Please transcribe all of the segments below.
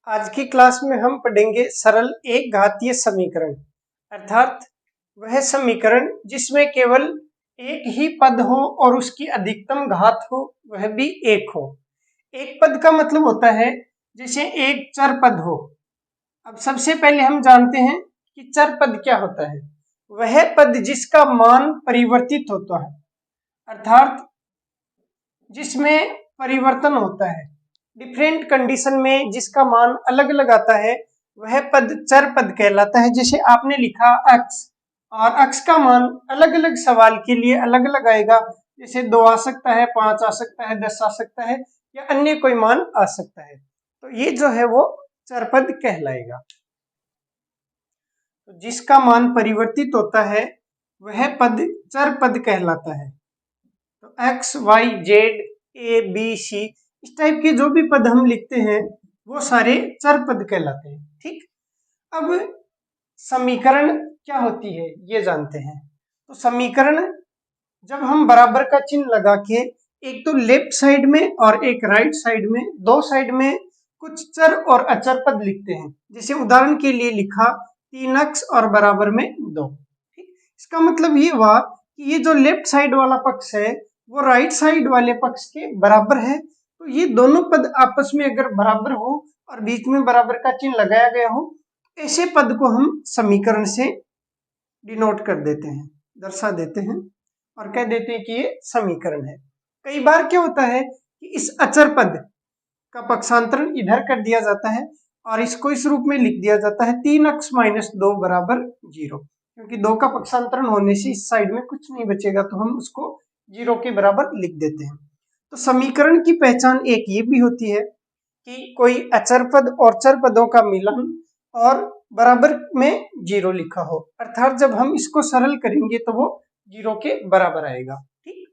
आज की क्लास में हम पढ़ेंगे सरल एक घातीय समीकरण, अर्थात वह समीकरण जिसमें केवल एक ही पद हो और उसकी अधिकतम घात हो, वह भी एक हो। एक पद का मतलब होता है जैसे एक चर पद हो। अब सबसे पहले हम जानते हैं कि चर पद क्या होता है। वह पद जिसका मान परिवर्तित होता है, अर्थात जिसमें परिवर्तन होता है, डिफरेंट कंडीशन में जिसका मान अलग अलग आता है, वह पद चर पद कहलाता है। जैसे आपने लिखा x, और x का मान अलग अलग सवाल के लिए अलग अलग आएगा। जैसे 2 आ सकता है, 5 आ सकता है, 10 आ सकता है, या अन्य कोई मान आ सकता है। तो ये जो है वो चर पद कहलाएगा। तो जिसका मान परिवर्तित होता है वह पद चर पद कहलाता है। तो x, y, z, a, b, c इस टाइप के जो भी पद हम लिखते हैं वो सारे चर पद कहलाते हैं। ठीक, अब समीकरण क्या होती है ये जानते हैं। तो समीकरण जब हम बराबर का चिन्ह लगा के एक तो लेफ्ट साइड में और एक राइट साइड में, दो साइड में कुछ चर और अचर पद लिखते हैं। जैसे उदाहरण के लिए लिखा 3x और बराबर में 2। ठीक, इसका मतलब ये हुआ कि ये जो लेफ्ट साइड वाला पक्ष है वो राइट साइड वाले पक्ष के बराबर है। तो ये दोनों पद आपस में अगर बराबर हो और बीच में बराबर का चिन्ह लगाया गया हो, ऐसे पद को हम समीकरण से डिनोट कर देते हैं, दर्शा देते हैं और कह देते हैं कि ये समीकरण है। कई बार क्या होता है कि इस अचर पद का पक्षांतरण इधर कर दिया जाता है और इसको इस रूप में लिख दिया जाता है 3x - 2 बराबर 0, क्योंकि 2 का पक्षांतरण होने से इस साइड में कुछ नहीं बचेगा, तो हम उसको 0 के बराबर लिख देते हैं। तो समीकरण की पहचान एक ये भी होती है कि कोई अचर पद और चर पदों का मिलन और बराबर में 0 लिखा हो, अर्थात जब हम इसको सरल करेंगे तो वो 0 के बराबर आएगा। ठीक,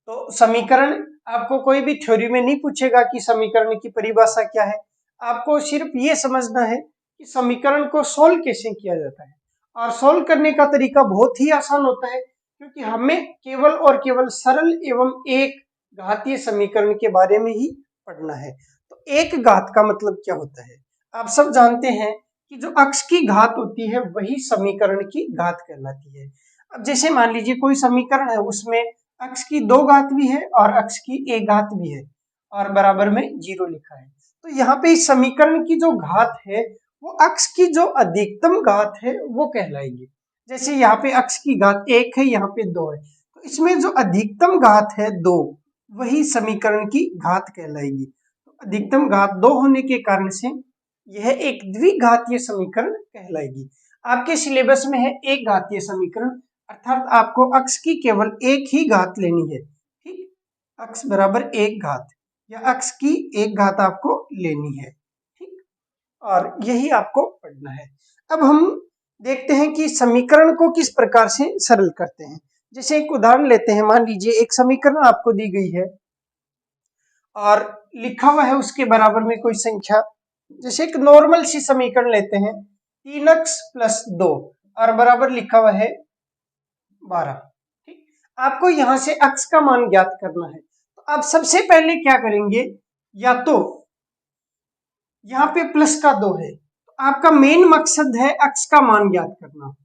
तो समीकरण आपको कोई भी थ्योरी में नहीं पूछेगा कि समीकरण की परिभाषा क्या है। आपको सिर्फ ये समझना है कि समीकरण को सोल्व कैसे किया जाता है, और सोल्व करने का तरीका बहुत ही आसान होता है, क्योंकि हमें केवल और केवल सरल एवं एक घातीय समीकरण के बारे में ही पढ़ना है। तो एक घात का मतलब क्या होता है, आप सब जानते हैं कि जो अक्ष की घात होती है वही समीकरण की घात कहलाती है। अब जैसे मान लीजिए कोई समीकरण है, उसमें अक्ष की 2 घात भी है और अक्ष की 1 घात भी है और बराबर में 0 लिखा है। तो यहाँ पे इस समीकरण की जो घात है वो अक्ष की जो अधिकतम घात है वो कहलाएगी। जैसे यहाँ पे अक्ष की घात 1 है, यहाँ पे 2 है, तो इसमें जो अधिकतम घात है 2, वही समीकरण की घात कहलाएगी। तो अधिकतम घात 2 होने के कारण से यह एक द्विघातीय समीकरण कहलाएगी। आपके सिलेबस में है एक घातीय समीकरण, अर्थात आपको अक्ष की केवल एक ही घात लेनी है। ठीक, अक्ष बराबर एक घात या अक्ष की एक घात आपको लेनी है। ठीक, और यही आपको पढ़ना है। अब हम देखते हैं कि समीकरण को किस प्रकार से सरल करते हैं। जैसे एक उदाहरण लेते हैं, मान लीजिए एक समीकरण आपको दी गई है और लिखा हुआ है उसके बराबर में कोई संख्या। जैसे एक नॉर्मल सी समीकरण लेते हैं, 3x + 2 और बराबर लिखा हुआ है 12। ठीक, आपको यहां से x का मान ज्ञात करना है। तो आप सबसे पहले क्या करेंगे, या तो यहाँ पे प्लस का 2 है, तो आपका मेन मकसद है x का मान ज्ञात करना,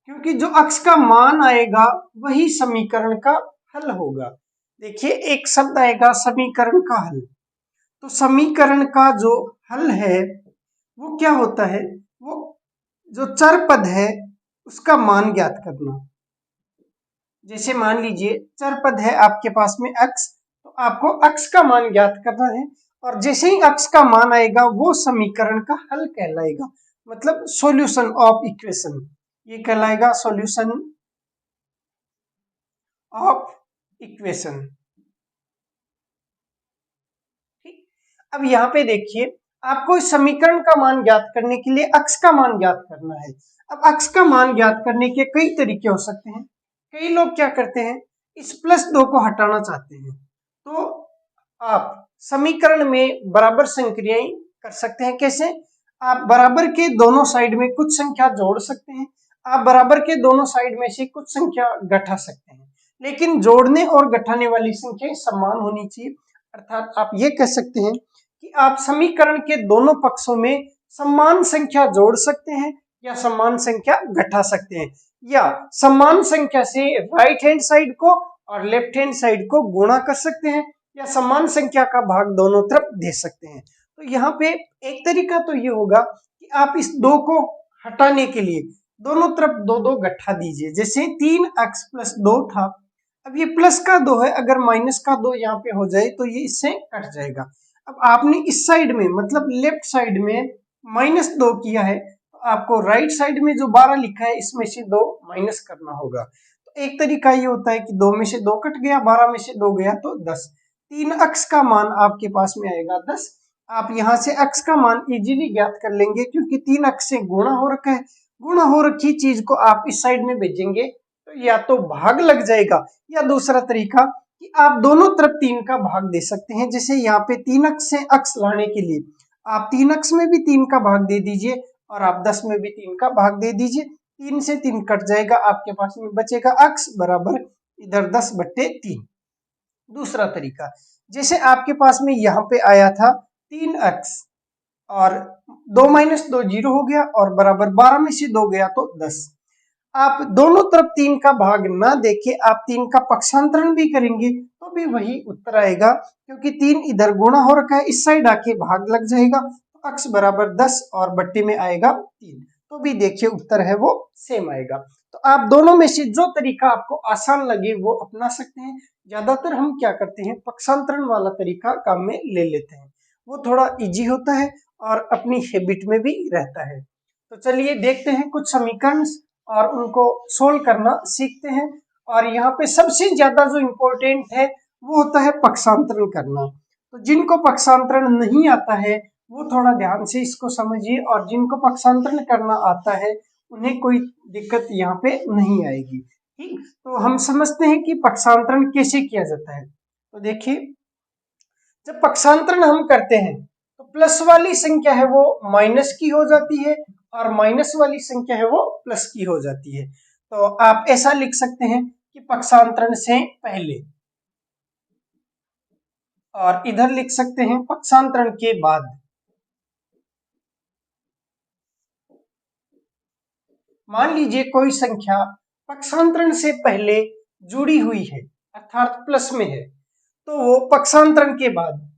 क्योंकि जो x का मान आएगा वही समीकरण का हल होगा। देखिए एक शब्द आएगा समीकरण का हल। तो समीकरण का जो हल है वो क्या होता है, वो जो चर पद है उसका मान ज्ञात करना। जैसे मान लीजिए चर पद है आपके पास में x, तो आपको x का मान ज्ञात करना है, और जैसे ही x का मान आएगा वो समीकरण का हल कहलाएगा, मतलब सॉल्यूशन ऑफ इक्वेशन, ये कहलाएगा सॉल्यूशन ऑफ इक्वेशन। ठीक, अब यहाँ पे देखिए आपको इस समीकरण का मान ज्ञात करने के लिए x का मान ज्ञात करना है। अब x का मान ज्ञात करने के कई तरीके हो सकते हैं। कई लोग क्या करते हैं, इस +2 को हटाना चाहते हैं, तो आप समीकरण में बराबर संक्रियाएं कर सकते हैं। कैसे, आप बराबर के दोनों साइड में कुछ संख्या जोड़ सकते हैं, आप बराबर के दोनों साइड में से कुछ संख्या घटा सकते हैं, लेकिन जोड़ने और घटाने वाली संख्या समान होनी चाहिए। अर्थात आप ये कह सकते हैं कि आप समीकरण के दोनों पक्षों में समान संख्या जोड़ सकते हैं या समान संख्या घटा सकते हैं, या समान संख्या से राइट हैंड साइड को और लेफ्ट हैंड साइड को गुणा कर सकते हैं, या समान संख्या का भाग दोनों तरफ दे सकते हैं। तो यहाँ पे एक तरीका तो ये होगा कि आप इस 2 को हटाने के लिए दोनों तरफ 2 गठा दीजिए। जैसे 3x + 2 था, अब ये प्लस का 2 है, अगर माइनस का 2 यहाँ पे हो जाए तो ये इससे कट जाएगा। अब आपने इस साइड में मतलब लेफ्ट साइड में -2 किया है, तो आपको राइट साइड में जो 12 लिखा है इसमें से 2 माइनस करना होगा। तो एक तरीका ये होता है कि 2 में से 2 कट गया, 12 में से 2 गया तो 10। 3x का मान आपके पास में आएगा 10। आप यहाँ से x का मान इजीली ज्ञात कर लेंगे क्योंकि 3x से गुणा हो रखा है। गुणा हो रखी चीज को आप इस साइड में भेजेंगे तो या तो भाग लग जाएगा, या दूसरा तरीका कि आप दोनों तरफ 3 का भाग दे सकते हैं। जैसे यहाँ पे 3x से x लाने के लिए आप 3x में भी 3 का भाग दे दीजिए और आप 10 में भी 3 का भाग दे दीजिए। 3 से 3 कट जाएगा, आपके पास में बचेगा x बराबर इधर 10/3। दूसरा तरीका, जैसे आपके पास में यहाँ पे आया था 3x और 2 - 2 0 हो गया और बराबर 12 में से 2 गया तो 10। आप दोनों तरफ 3 का भाग ना देके आप 3 का पक्षांतरण भी करेंगे तो भी वही उत्तर आएगा, क्योंकि 3 इधर गुणा हो रखा है, इस साइड आके भाग लग जाएगा। तो x बराबर 10 और बट्टे में आएगा 3, तो भी देखिए उत्तर है वो सेम आएगा। तो आप दोनों में से जो तरीका आपको आसान लगे वो अपना सकते हैं। ज्यादातर हम क्या करते हैं, पक्षांतरण वाला तरीका काम में ले लेते हैं, वो थोड़ा इजी होता है और अपनी हैबिट में भी रहता है। तो चलिए देखते हैं कुछ समीकरण और उनको सोल्व करना सीखते हैं। और यहाँ पे सबसे ज्यादा जो इम्पोर्टेंट है वो होता है पक्षांतरण करना। तो जिनको पक्षांतरण नहीं आता है वो थोड़ा ध्यान से इसको समझिए, और जिनको पक्षांतरण करना आता है उन्हें कोई दिक्कत यहाँ पे नहीं आएगी। ठीक, तो हम समझते हैं कि पक्षांतरण कैसे किया जाता है। तो देखिए, जब पक्षांतरण हम करते हैं तो प्लस वाली संख्या है वो माइनस की हो जाती है और माइनस वाली संख्या है वो प्लस की हो जाती है। तो आप ऐसा लिख सकते हैं कि पक्षांतरण से पहले, और इधर लिख सकते हैं पक्षांतरण के बाद। मान लीजिए कोई संख्या पक्षांतरण से पहले जुड़ी हुई है अर्थात प्लस में है, तो वो पक्षांतरण के बाद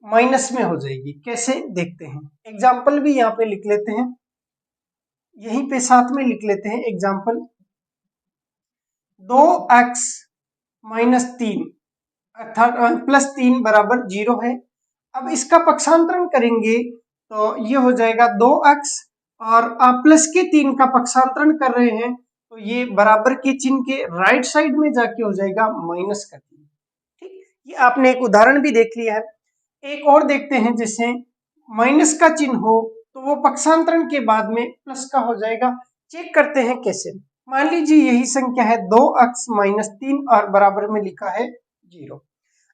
माइनस में हो जाएगी। कैसे देखते हैं, एग्जाम्पल भी यहाँ पे लिख लेते हैं, यहीं पे साथ में लिख लेते हैं एग्जाम्पल। 2x - 3 अर्थात +3 बराबर 0 है। अब इसका पक्षांतरण करेंगे तो ये हो जाएगा 2x, और आप प्लस के 3 का पक्षांतरण कर रहे हैं तो ये बराबर के चिन्ह के राइट साइड में जाके हो जाएगा माइनस का 3। ठीक, ये आपने एक उदाहरण भी देख लिया है। एक और देखते हैं, जैसे माइनस का चिन्ह हो तो वो पक्षांतरण के बाद में प्लस का हो जाएगा। चेक करते हैं कैसे। मान लीजिए यही संख्या है 2x - 3 और बराबर में लिखा है 0।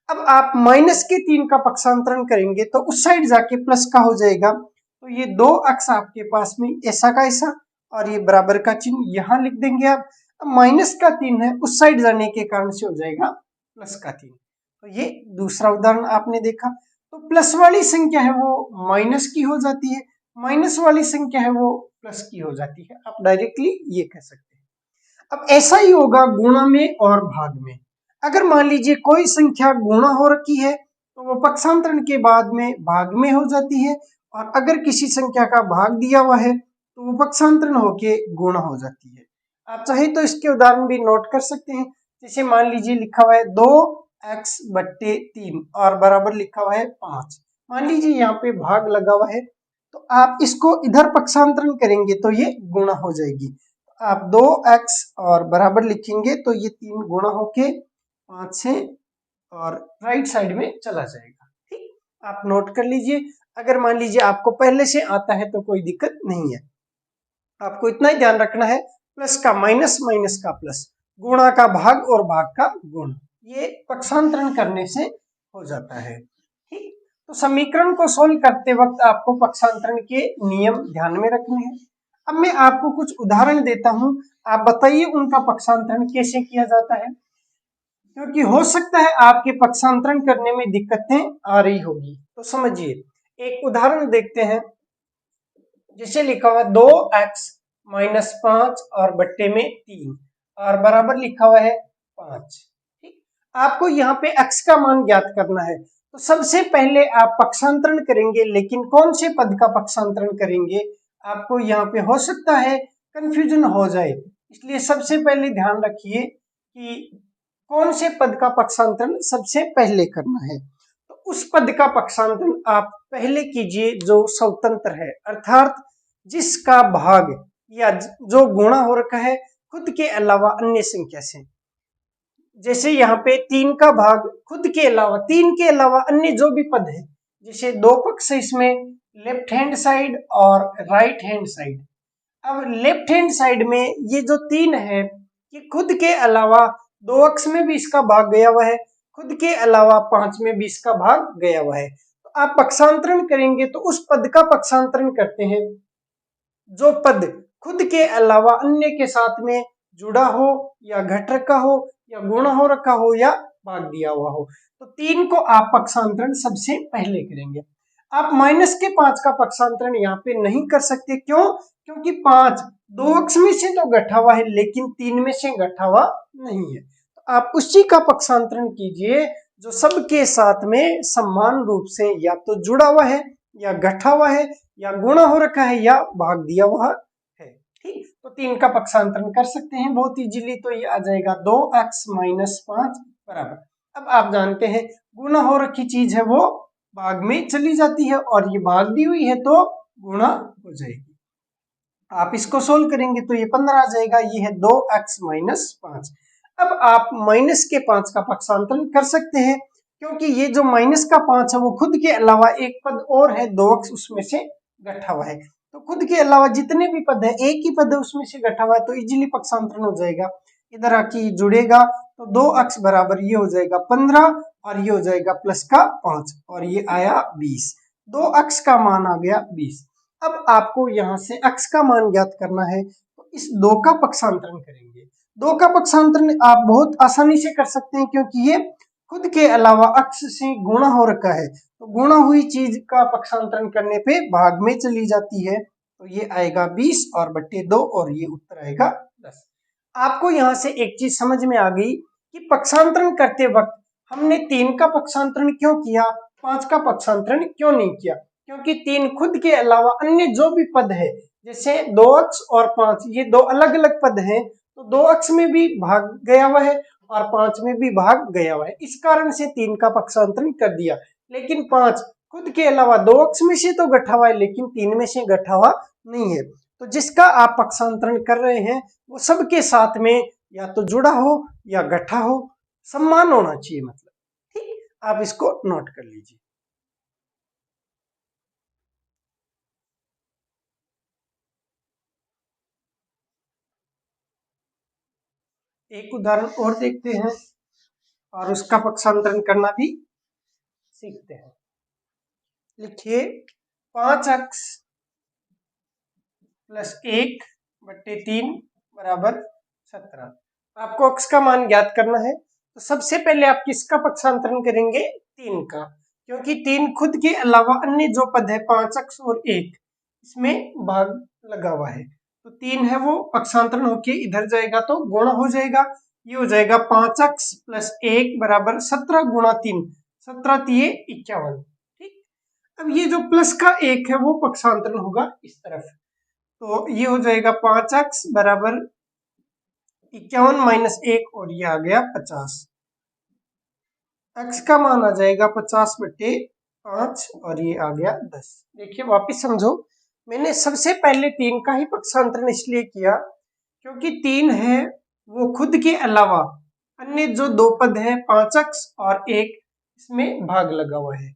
अब आप माइनस के 3 का पक्षांतरण करेंगे तो उस साइड जाके प्लस का हो जाएगा। तो ये 2x आपके पास में ऐसा का ऐसा, और ये बराबर का चिन्ह यहाँ लिख देंगे आप। अब माइनस का 3 है, उस साइड जाने के कारण से हो जाएगा प्लस का 3। तो ये दूसरा उदाहरण आपने देखा। तो प्लस वाली संख्या है वो माइनस की हो जाती है, माइनस वाली संख्या है वो प्लस की हो जाती है। आप डायरेक्टली ये कह सकते हैं। अब ऐसा ही होगा गुणा में और भाग में। अगर मान लीजिए कोई संख्या गुणा हो रखी है तो वो पक्षांतरण के बाद में भाग में हो जाती है, और अगर किसी संख्या का भाग दिया हुआ है तो वो पक्षांतरण होके गुणा हो जाती है। आप चाहे तो इसके उदाहरण भी नोट कर सकते हैं। जैसे मान लीजिए लिखा हुआ है 2x/3 और बराबर लिखा हुआ है 5। मान लीजिए यहाँ पे भाग लगा हुआ है, तो आप इसको इधर पक्षांतरण करेंगे तो ये गुणा हो जाएगी। आप 2x और बराबर लिखेंगे तो ये 3 गुणा होके 5 से और राइट साइड में चला जाएगा। ठीक, आप नोट कर लीजिए। अगर मान लीजिए आपको पहले से आता है तो कोई दिक्कत नहीं है, आपको इतना ही ध्यान रखना है, प्लस का माइनस, माइनस का प्लस, गुणा का भाग और भाग का गुण, ये पक्षांतरण करने से हो जाता है। ठीक, तो समीकरण को सोल्व करते वक्त आपको पक्षांतरण के नियम ध्यान में रखने हैं। अब मैं आपको कुछ उदाहरण देता हूं, आप बताइए उनका पक्षांतरण कैसे किया जाता है, क्योंकि हो सकता है आपके पक्षांतरण करने में दिक्कतें आ रही होगी। तो समझिए, एक उदाहरण देखते हैं, जिसे लिखा हुआ 2x माइनस 5 और बट्टे में 3 और बराबर लिखा हुआ है 5। ठीक, आपको यहाँ पे x का मान ज्ञात करना है। तो सबसे पहले आप पक्षांतरण करेंगे, लेकिन कौन से पद का पक्षांतरण करेंगे आपको यहाँ पे हो सकता है कंफ्यूजन हो जाए, इसलिए सबसे पहले ध्यान रखिए कि कौन से पद का पक्षांतरण सबसे पहले करना है। तो उस पद का पक्षांतरण आप पहले कीजिए जो स्वतंत्र है, अर्थात जिसका भाग या जो गुणा हो रखा है खुद के अलावा अन्य संख्या से। जैसे यहाँ पे 3 का भाग खुद के अलावा, 3 के अलावा अन्य जो भी पद है, जैसे दो पक्ष है इसमें, लेफ्ट हैंड साइड और राइट हैंड साइड। अब लेफ्ट हैंड साइड में ये जो 3 है ये खुद के अलावा 2 अक्ष में भी इसका भाग गया हुआ है, खुद के अलावा 5 में भी इसका भाग गया हुआ है। तो आप पक्षांतरण करेंगे तो उस पद का पक्षांतरण करते हैं जो पद खुद के अलावा अन्य के साथ में जुड़ा हो या घट रखा हो या गुणा हो रखा हो या भाग दिया हुआ हो। तो 3 को आप पक्षांतरण सबसे पहले करेंगे। आप माइनस के 5 का पक्षांतरण यहाँ पे नहीं कर सकते, क्यों? क्योंकि 5 2 अक्ष में से तो घटा हुआ है लेकिन 3 में से घटा हुआ नहीं है। तो आप उसी का पक्षांतरण कीजिए जो सबके साथ में समान रूप से या तो जुड़ा हुआ है या घटा हुआ है या गुणा हो रखा है या भाग दिया हुआ है। ठीक, तो 3 का पक्षांतरण कर सकते हैं बहुत इजीली। तो ये आ जाएगा 2x माइनस 5 बराबर। अब आप जानते हैं गुणा हो रखी चीज है वो भाग में चली जाती है और ये भाग दी हुई है तो गुणा हो जाएगी। आप इसको सोल्व करेंगे तो ये 15 आ जाएगा। ये है 2x माइनस 5। अब आप माइनस के 5 का पक्षांतरण कर सकते हैं, क्योंकि ये जो माइनस का 5 है वो खुद के अलावा एक पद और है 2 अक्ष उसमें से घटा हुआ है। तो खुद के अलावा जितने भी पद है एक ही पद है उसमें से घटा हुआ है, तो इजीली पक्षांतरण हो जाएगा। इधर आके जुड़ेगा तो 2 अक्ष बराबर ये हो जाएगा 15 और ये हो जाएगा प्लस का 5 और ये आया 20। 2 अक्ष का मान आ गया 20। अब आपको यहाँ से अक्ष का मान ज्ञात करना है, तो इस 2 का पक्षांतरण करेंगे। 2 का पक्षांतरण आप बहुत आसानी से कर सकते हैं, क्योंकि ये खुद के अलावा अक्ष से गुणा हो रखा है। तो गुणा हुई चीज का पक्षांतरण करने पे भाग में चली जाती है, तो ये आएगा 20 और बट्टे 2 और ये उत्तर आएगा 10। आपको यहाँ से एक चीज समझ में आ गई कि पक्षांतरण करते वक्त हमने 3 का पक्षांतरण क्यों किया, 5 का पक्षांतरण क्यों नहीं किया। क्योंकि 3 खुद के अलावा अन्य जो भी पद है, जैसे 2 अक्ष और 5 ये 2 अलग अलग पद हैं, तो 2 अक्ष में भी भाग गया हुआ है और 5 में भी भाग गया हुआ है, इस कारण से 3 का पक्षांतरण कर दिया। लेकिन 5 खुद के अलावा 2 अक्ष में से तो घटा हुआ है लेकिन 3 में से घटा हुआ नहीं है। तो जिसका आप पक्षांतरण कर रहे हैं वो सबके साथ में या तो जुड़ा हो या घटा हो, समान होना चाहिए मतलब। ठीक, आप इसको नोट कर लीजिए। एक उदाहरण और देखते हैं और उसका पक्षांतरण करना भी सीखते हैं। लिखिए 5x प्लस 1 बट्टे 3 बराबर 17। आपको x का मान ज्ञात करना है, तो सबसे पहले आप किसका पक्षांतरण करेंगे, 3 का, क्योंकि 3 खुद के अलावा अन्य जो पद है 5x और 1 इसमें भाग लगा हुआ है। तो 3 है वो पक्षांतरण होके इधर जाएगा तो गुणा हो जाएगा। ये हो जाएगा 5x प्लस 1 बराबर 17 गुणा 3, 17 तिये 51। ठीक, अब ये जो प्लस का 1 है वो पक्षांतरण होगा इस तरफ, तो ये हो जाएगा 5x बराबर 51 माइनस 1 और ये आ गया 50। x का मान आ जाएगा 50 बट्टे 5 और ये आ गया 10। देखिए वापिस समझो, मैंने सबसे पहले 3 का ही पक्षांतरण इसलिए किया क्योंकि 3 है वो खुद के अलावा अन्य जो 2 पद है 5x और 1 इसमें भाग लगा हुआ है।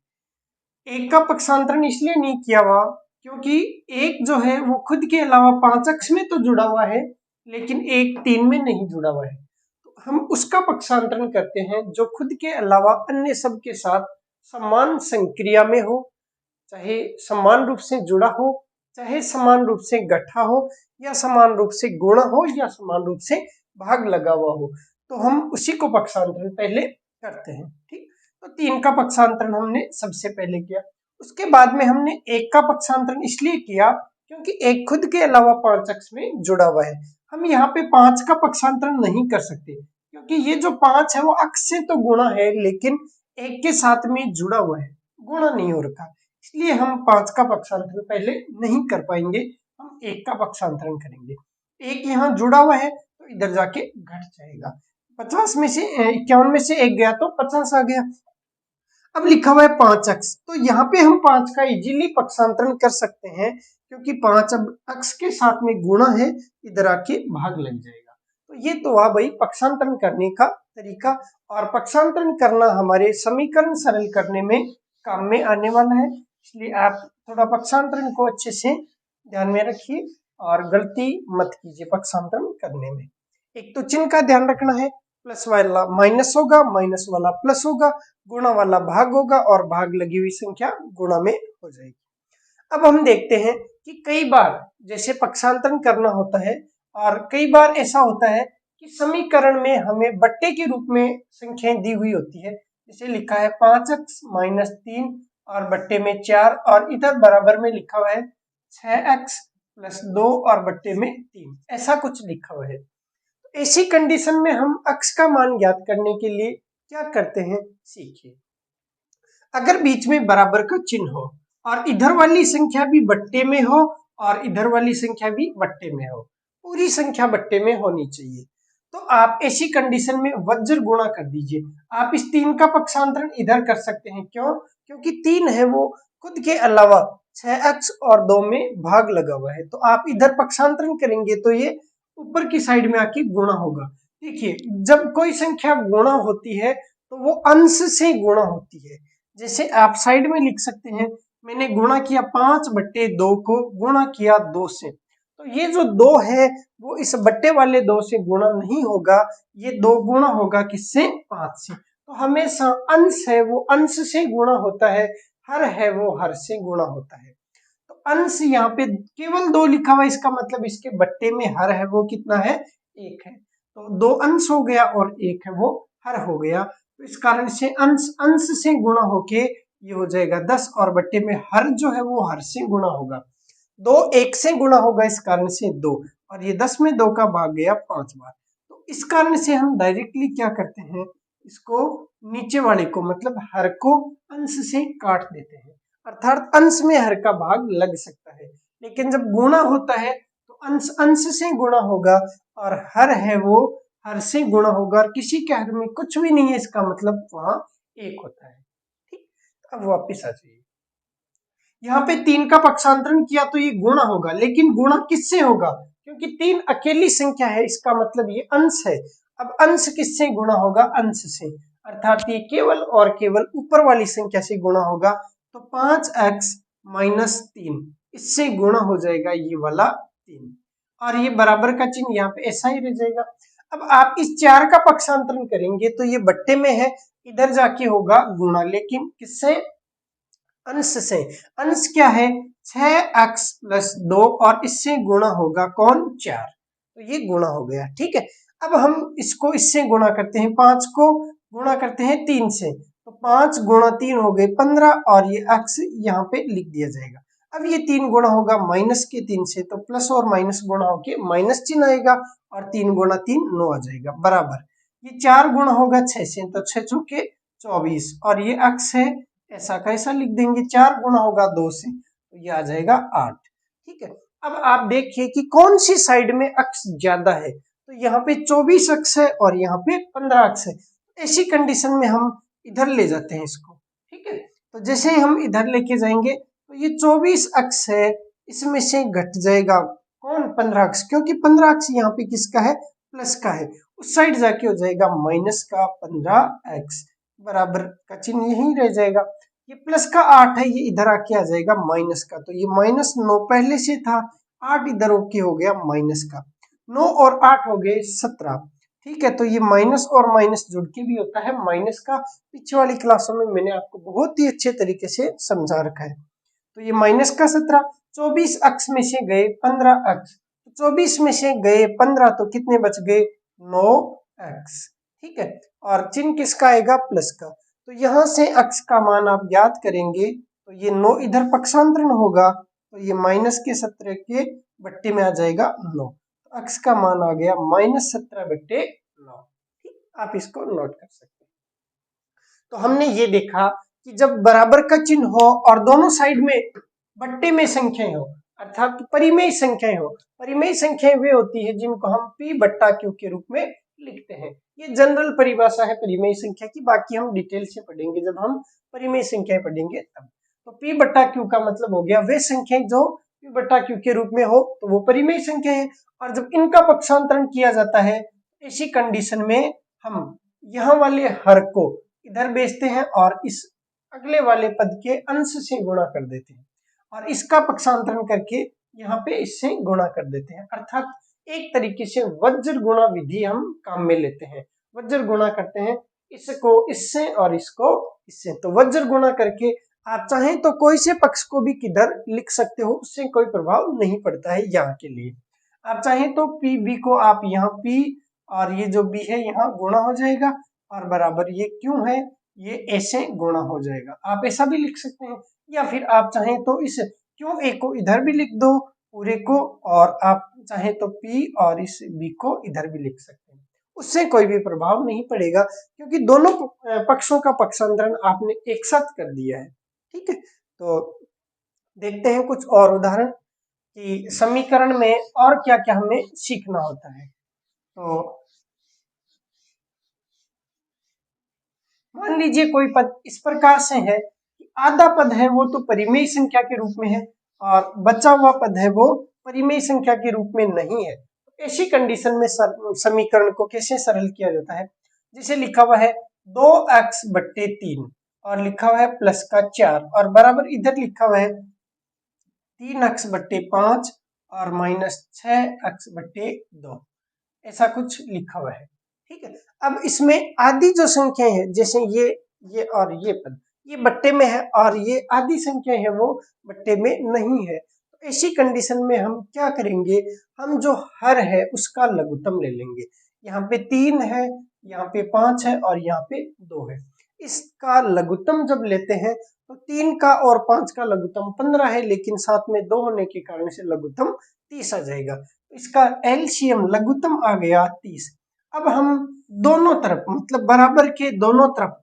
1 का पक्षांतरण इसलिए नहीं किया हुआ क्योंकि 1 जो है वो खुद के अलावा 5x में तो जुड़ा हुआ है लेकिन 1 3 में नहीं जुड़ा हुआ है। तो हम उसका पक्षांतरण करते हैं जो खुद के अलावा अन्य सब के साथ समान संक्रिया में हो, चाहे समान रूप से जुड़ा हो, चाहे समान रूप से गठा हो, या समान रूप से गुणा हो, या समान रूप से भाग लगा हुआ हो, तो हम उसी को पक्षांतरण पहले करते हैं। ठीक, तो 3 का पक्षांतरण हमने सबसे पहले किया। उसके बाद में हमने 1 का पक्षांतरण इसलिए किया क्योंकि 1 खुद के अलावा 5 अक्ष में जुड़ा हुआ है। हम यहाँ पे 5 का पक्षांतरण नहीं कर सकते क्योंकि ये जो 5 है वो अक्ष से तो गुणा है लेकिन 1 के साथ में जुड़ा हुआ है, गुणा नहीं हो रखा, इसलिए हम 5 का पक्षांतरण पहले नहीं कर पाएंगे, हम 1 का पक्षांतरण करेंगे। 1 यहाँ जुड़ा हुआ है तो इधर जाके घट जाएगा, 50 में से 51 में से 1 गया तो 50 आ गया। अब लिखा हुआ है 5 अक्ष, तो यहाँ पे हम 5 का इजीली पक्षांतरण कर सकते हैं क्योंकि 5 अब अक्ष के साथ में गुणा है, इधर आके भाग लग जाएगा। तो ये तो हुआ भाई पक्षांतरण करने का तरीका, और पक्षांतरण करना हमारे समीकरण सरल करने में काम में आने वाला है, इसलिए आप थोड़ा पक्षांतरण को अच्छे से ध्यान में रखिए और गलती मत कीजिए पक्षांतरण करने में। एक तो चिन्ह का ध्यान रखना है, प्लस वाला माइनस होगा, माइनस वाला प्लस होगा, गुणा वाला भाग होगा और भाग लगी हुई संख्या गुणा में हो जाएगी। अब हम देखते हैं कि कई बार जैसे पक्षांतरण करना होता है और कई बार ऐसा होता है कि समीकरण में हमें बट्टे के रूप में संख्याएं दी हुई होती है, जैसे लिखा है 5x माइनस 3 और बट्टे में 4 और इधर बराबर में लिखा हुआ है 6x प्लस 2 और बट्टे में 3, ऐसा कुछ लिखा हुआ है। ऐसी कंडीशन में हम अक्ष का मान ज्ञात करने के लिए क्या करते हैं, सीखिए। अगर बीच में बराबर का चिन्ह हो और इधर वाली संख्या भी बट्टे में हो और इधर वाली संख्या भी बट्टे में हो, पूरी संख्या बट्टे में होनी चाहिए, तो आप ऐसी कंडीशन में वज्र गुणा कर दीजिए। आप इस 3 का पक्षांतरण इधर कर सकते हैं, क्यों? क्योंकि 3 है वो खुद के अलावा 6x और 2 में भाग लगा हुआ है, तो आप इधर पक्षांतरण करेंगे तो ये ऊपर की साइड में आके गुणा होगा। देखिए जब कोई संख्या गुणा होती है तो वो अंश से गुणा होती है, जैसे आप साइड में लिख सकते हैं मैंने गुणा किया 5/2 को गुणा किया 2 से, तो ये जो 2 है वो इस बट्टे वाले 2 से गुणा नहीं होगा, ये 2 गुणा होगा किससे, 5 से। तो हमेशा अंश है वो अंश से गुणा होता है, हर है वो हर से गुणा होता है। तो अंश यहाँ पे केवल 2 लिखा हुआ है, इसका मतलब इसके बट्टे में हर है वो कितना है, 1 है, तो 2 अंश हो गया और 1 है वो हर हो गया, तो इस कारण से अंश अंश से गुणा होके ये हो जाएगा 10 और बट्टे में हर जो है वो हर से गुणा होगा, 2 1 से गुणा होगा, इस कारण से 2, और ये 10 में 2 का भाग गया 5 बार, तो इस कारण से हम डायरेक्टली क्या करते हैं, इसको नीचे वाले को मतलब हर को अंश से काट देते हैं, अर्थात अंश में हर का भाग लग सकता है, लेकिन जब गुणा होता है तो अंश अंश से गुणा होगा और हर है वो हर से गुणा होगा, और किसी के हर में कुछ भी नहीं है, इसका मतलब वहां 1 होता है। ठीक, अब वापिस आ जाइए, यहाँ पे 3 का पक्षांतरण किया तो ये गुणा होगा, लेकिन गुणा किससे होगा, क्योंकि 3 अकेली संख्या है, इसका मतलब ये अंश है। अब अंश किससे गुणा होगा, अंश से, अर्थात ये केवल और केवल ऊपर वाली संख्या से गुणा होगा, तो 5x माइनस 3 इससे गुणा हो जाएगा ये वाला 3, और ये बराबर का चिन्ह यहाँ पे ऐसा ही रह जाएगा। अब आप इस 4 का पक्षांतरण करेंगे तो ये बट्टे में है, इधर जाके होगा गुणा, लेकिन किससे, अंश से। अंश क्या है, 6x प्लस 2 और इससे गुणा होगा कौन, 4, तो ये गुणा हो गया। ठीक है, अब हम इसको इससे गुणा करते हैं, 5 को गुणा करते हैं 3 से, तो 5 गुणा 3 हो गए 15, और ये x यहाँ पे लिख दिया जाएगा। अब ये 3 गुणा होगा माइनस के 3 से, तो प्लस और माइनस गुणा होके माइनस चिन्ह आएगा, और 3 गुणा 3 9 आ जाएगा बराबर। ये 4 गुणा होगा 6 से, तो 6 चौके 24, और ये x है ऐसा कैसा लिख देंगे, 4 गुणा होगा 2 से, तो ये आ जाएगा 8। ठीक है, अब आप देखिए कि कौन सी साइड में अक्ष ज्यादा है, तो यहाँ पे 24 अक्ष है और यहाँ पे 15 अक्ष है, ऐसी कंडीशन में हम इधर ले जाते हैं इसको। ठीक है, तो जैसे ही हम इधर लेके जाएंगे तो ये 24 अक्ष है, इसमें से घट जाएगा कौन, 15 अक्ष, क्योंकि 15 अक्ष यहाँ पे किसका है, प्लस का है, उस साइड जाके हो जाएगा माइनस का 15x, बराबर का चिन्ह यही रह जाएगा। ये प्लस का 8 है, ये इधर आके आ जाएगा माइनस का, तो ये -9 पहले से था, 8 इधर ओके हो गया माइनस का, 9 और 8 हो गए 17। ठीक है, तो ये माइनस और माइनस जुड़ के भी होता है माइनस का, पीछे वाली क्लासों में मैंने आपको बहुत ही अच्छे तरीके से समझा रखा है। तो ये माइनस का 17, 24 अक्ष में से गए 15 अक्ष, 24 में से गए 15, तो कितने बच गए, 9x। ठीक है, और चिन्ह किसका आएगा, प्लस का, तो यहां से अक्ष का मान आप ज्ञात करेंगे तो ये 9 इधर पक्षांतरण होगा तो ये -17 के बट्टे में आ जाएगा 9। तो x का मान आ गया -17/9। ठीक, आप इसको नोट कर सकते हैं। तो हमने ये देखा कि जब बराबर का चिन्ह हो और दोनों साइड में बट्टे में संख्याएं हो, अर्थात परिमेय संख्याएं हो। परिमेय संख्याएं वे होती है जिनको हम p बट्टा q के रूप में लिखते हैं। ये जनरल परिभाषा है परिमेय संख्या की, बाकी हम डिटेल से पढ़ेंगे जब हम परिमेय संख्याएं पढ़ेंगे तब। तो p बट्टा q का मतलब हो गया वे संख्याएं जो p बट्टा q के रूप में हो तो वो परिमेय संख्या है। और जब इनका पक्षांतरण किया जाता है ऐसी कंडीशन में हम यहाँ वाले हर को इधर भेजते हैं और इस अगले वाले पद के अंश से गुणा कर देते हैं और इसका पक्षांतरण करके यहाँ पे इससे गुणा कर देते हैं। अर्थात एक तरीके से वज्र गुणा विधि हम काम में लेते हैं। वज्र गुणा करते हैं इसको इससे और इसको इससे। तो वज्र गुणा करके आप चाहें तो कोई से पक्ष को भी किधर लिख सकते हो, उससे कोई प्रभाव नहीं पड़ता है यहाँ के लिए। आप चाहें तो पी बी को आप यहाँ पी और ये जो बी है यहाँ गुणा हो जाएगा और बराबर ये क्यों है ये ऐसे गुणा हो जाएगा। आप ऐसा भी लिख सकते हैं या फिर आप चाहें तो इस क्यों ए को इधर भी लिख दो पूरे को, और आप चाहें तो पी और इस बी को इधर भी लिख सकते हैं, उससे कोई भी प्रभाव नहीं पड़ेगा क्योंकि दोनों पक्षों का पक्षांतरण आपने एक साथ कर दिया है। ठीक है, तो देखते हैं कुछ और उदाहरण कि समीकरण में और क्या क्या हमें सीखना होता है। तो मान लीजिए कोई पद इस प्रकार से है कि आधा पद है वो तो परिमेय संख्या के रूप में है और बचा हुआ पद है वो परिमेय संख्या के रूप में नहीं है। तो ऐसी कंडीशन में समीकरण को कैसे सरल किया जाता है, जिसे लिखा हुआ है 2x/3 और लिखा हुआ है प्लस का 4 और बराबर इधर लिखा हुआ है 3x/5 और -6x/2, ऐसा कुछ लिखा हुआ है। ठीक है, अब इसमें आधी जो संख्या है जैसे ये और ये पद ये बट्टे में है और ये आधी संख्या है वो बट्टे में नहीं है। तो ऐसी कंडीशन में हम क्या करेंगे, हम जो हर है उसका लघुत्तम ले लेंगे। यहाँ पे 3 है, यहाँ पे 5 है और यहाँ पे 2 है। इसका लघुत्तम जब लेते हैं तो 3 का और 5 का लघुत्तम 15 है, लेकिन साथ में 2 होने के कारण से लघुत्तम 30 आ जाएगा। इसका एलसीएम लघुत्तम आ गया 30। अब हम दोनों तरफ मतलब बराबर के दोनों तरफ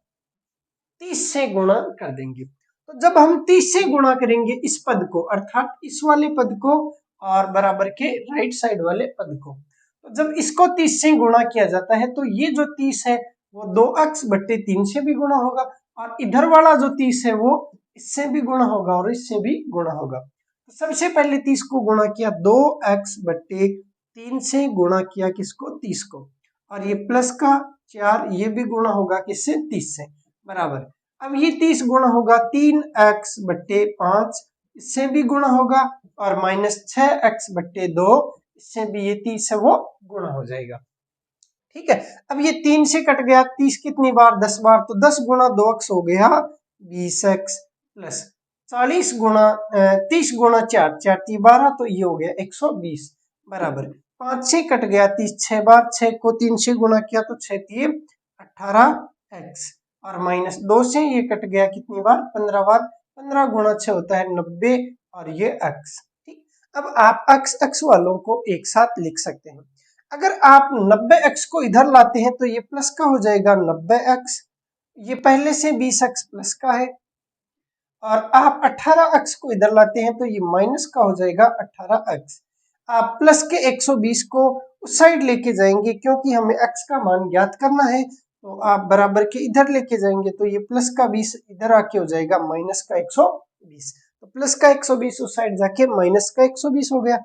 30 से गुणा कर देंगे। तो जब हम 30 से गुणा करेंगे इस पद को अर्थात इस वाले पद को और बराबर के राइट साइड वाले पद को, तो जब इसको 30 से गुणा किया जाता है तो ये जो 30 है वो 2x/3 से भी गुणा होगा और इधर वाला जो 30 है वो इससे भी गुणा होगा और इससे भी गुणा होगा। तो सबसे पहले 30 को गुणा किया 2x/3 से गुणा किया किसको 30 को, और ये प्लस का 4 ये भी गुणा होगा किससे 30 से बराबर। अब ये 30 गुणा होगा 3x/5 इससे भी गुणा होगा और -6x/2 इससे भी ये 30 है वो गुणा हो जाएगा। ठीक है, अब ये 3 से कट गया 30 कितनी बार 10 बार, तो 10 गुणा 2x हो गया 20x प्लस 40 गुणा 30 गुणा 4 4 3 12 तो ये हो गया 120 बराबर 5 से कट गया 30 6 बार 6 को 3 से गुणा किया तो 6 3 18x और -2 से ये कट गया कितनी बार 15 बार 15 गुणा 6 होता है 90 और ये x। ठीक, अब आप x वालों को एक साथ लिख सकते हैं। अगर आप 90x को इधर लाते हैं तो ये प्लस का हो जाएगा 90x, ये पहले से 20x प्लस का है, और आप 18x को इधर लाते हैं तो ये माइनस का हो जाएगा 18x। आप प्लस के 120 को उस साइड लेके जाएंगे क्योंकि हमें x का मान ज्ञात करना है, तो आप बराबर के इधर लेके जाएंगे तो ये प्लस का 20 इधर आके हो जाएगा माइनस का 120, तो प्लस का 120 उस साइड जाके माइनस का 120 हो गया।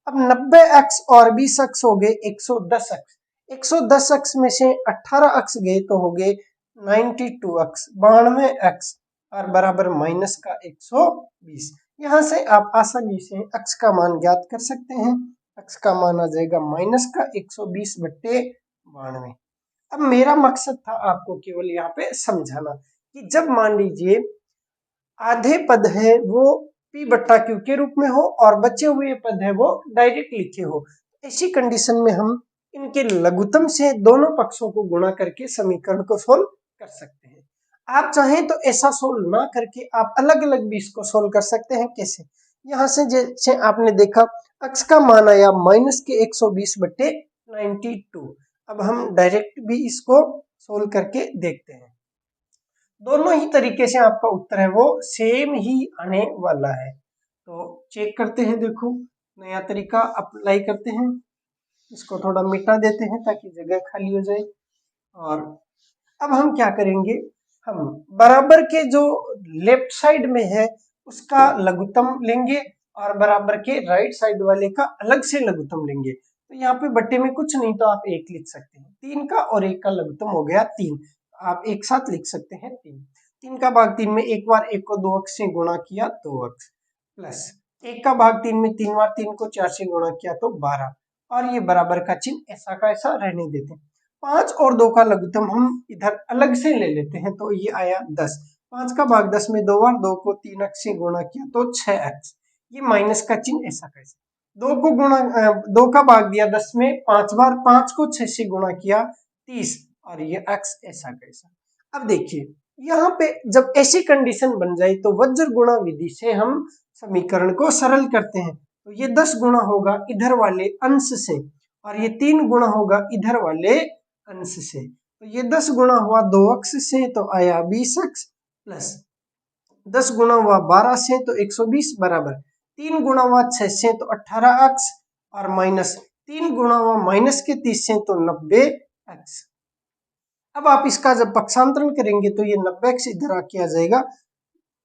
अब 90x और 20x हो गए 110x, 110x में से 18x गए तो हो गए 92x 92x और बराबर माइनस का 120। यहाँ से आप आसानी से x का मान ज्ञात कर सकते हैं। x का मान आ जाएगा माइनस का 120/92। अब मेरा मकसद था आपको केवल यहाँ पे समझाना कि जब मान लीजिए आधे पद है वो p/q के रूप में हो और बचे हुए पद है वो डायरेक्ट लिखे हो, ऐसी कंडीशन में हम इनके लघुत्तम से दोनों पक्षों को गुणा करके समीकरण को सोल्व कर सकते हैं। आप चाहें तो ऐसा सोल्व ना करके आप अलग अलग भी इसको सोल्व कर सकते हैं। कैसे? यहाँ से जैसे आपने देखा x का मान आया माइनस के 120/92। अब हम डायरेक्ट भी इसको सोल्व करके देखते हैं। दोनों ही तरीके से आपका उत्तर है वो सेम ही आने वाला है। तो चेक करते हैं, देखो नया तरीका अप्लाई करते हैं, इसको थोड़ा मिटा देते हैं ताकि जगह खाली हो जाए। और अब हम क्या करेंगे, हम बराबर के जो लेफ्ट साइड में है उसका लघुत्तम लेंगे और बराबर के राइट साइड वाले का अलग से लघुत्तम लेंगे। तो यहाँ पे बट्टे में कुछ नहीं तो आप 1 लिख सकते हैं। 3 का और 1 का लघुत्तम हो गया 3, आप एक साथ लिख सकते हैं 3। 3 का भाग 3 में एक बार 1 को 2 अक्ष से गुणा किया 2 अक्ष, प्लस 1 का भाग 3 में 3 बार 3 को 4 से गुणा किया तो 12, और ये बराबर का चिन्ह ऐसा का ऐसा रहने देते हैं। 5 और 2 का लघुत्तम हम इधर अलग से ले लेते हैं, तो ये आया 10। 5 का भाग 10 में 2 बार 2 को 3 अक्ष से गुणा किया तो 6 अक्ष, ये माइनस का चिन्ह ऐसा कैसे। 2 को गुणा 2 का भाग दिया 10 में 5 बार 5 को 6 से गुणा किया 30, और ये अक्ष ऐसा कैसा। अब देखिए यहाँ पे जब ऐसी कंडीशन बन जाए तो वज्र गुणा विधि से हम समीकरण को सरल करते हैं। तो ये 10 गुणा होगा इधर वाले अंश से, और ये 3 गुणा होगा इधर वाले अंश से। तो ये 10 गुणा हुआ 2 अक्ष से तो आया 20 अक्ष, प्लस 10 गुणा हुआ 12 से तो 120 बराबर 3 गुणा हुआ 6 से तो 18 अक्ष, और माइनस 3 गुणा हुआ माइनस के 30 से तो 90 अक्ष। अब आप इसका जब पक्षांतरण करेंगे तो ये 90 अक्ष इधर आके आ जाएगा,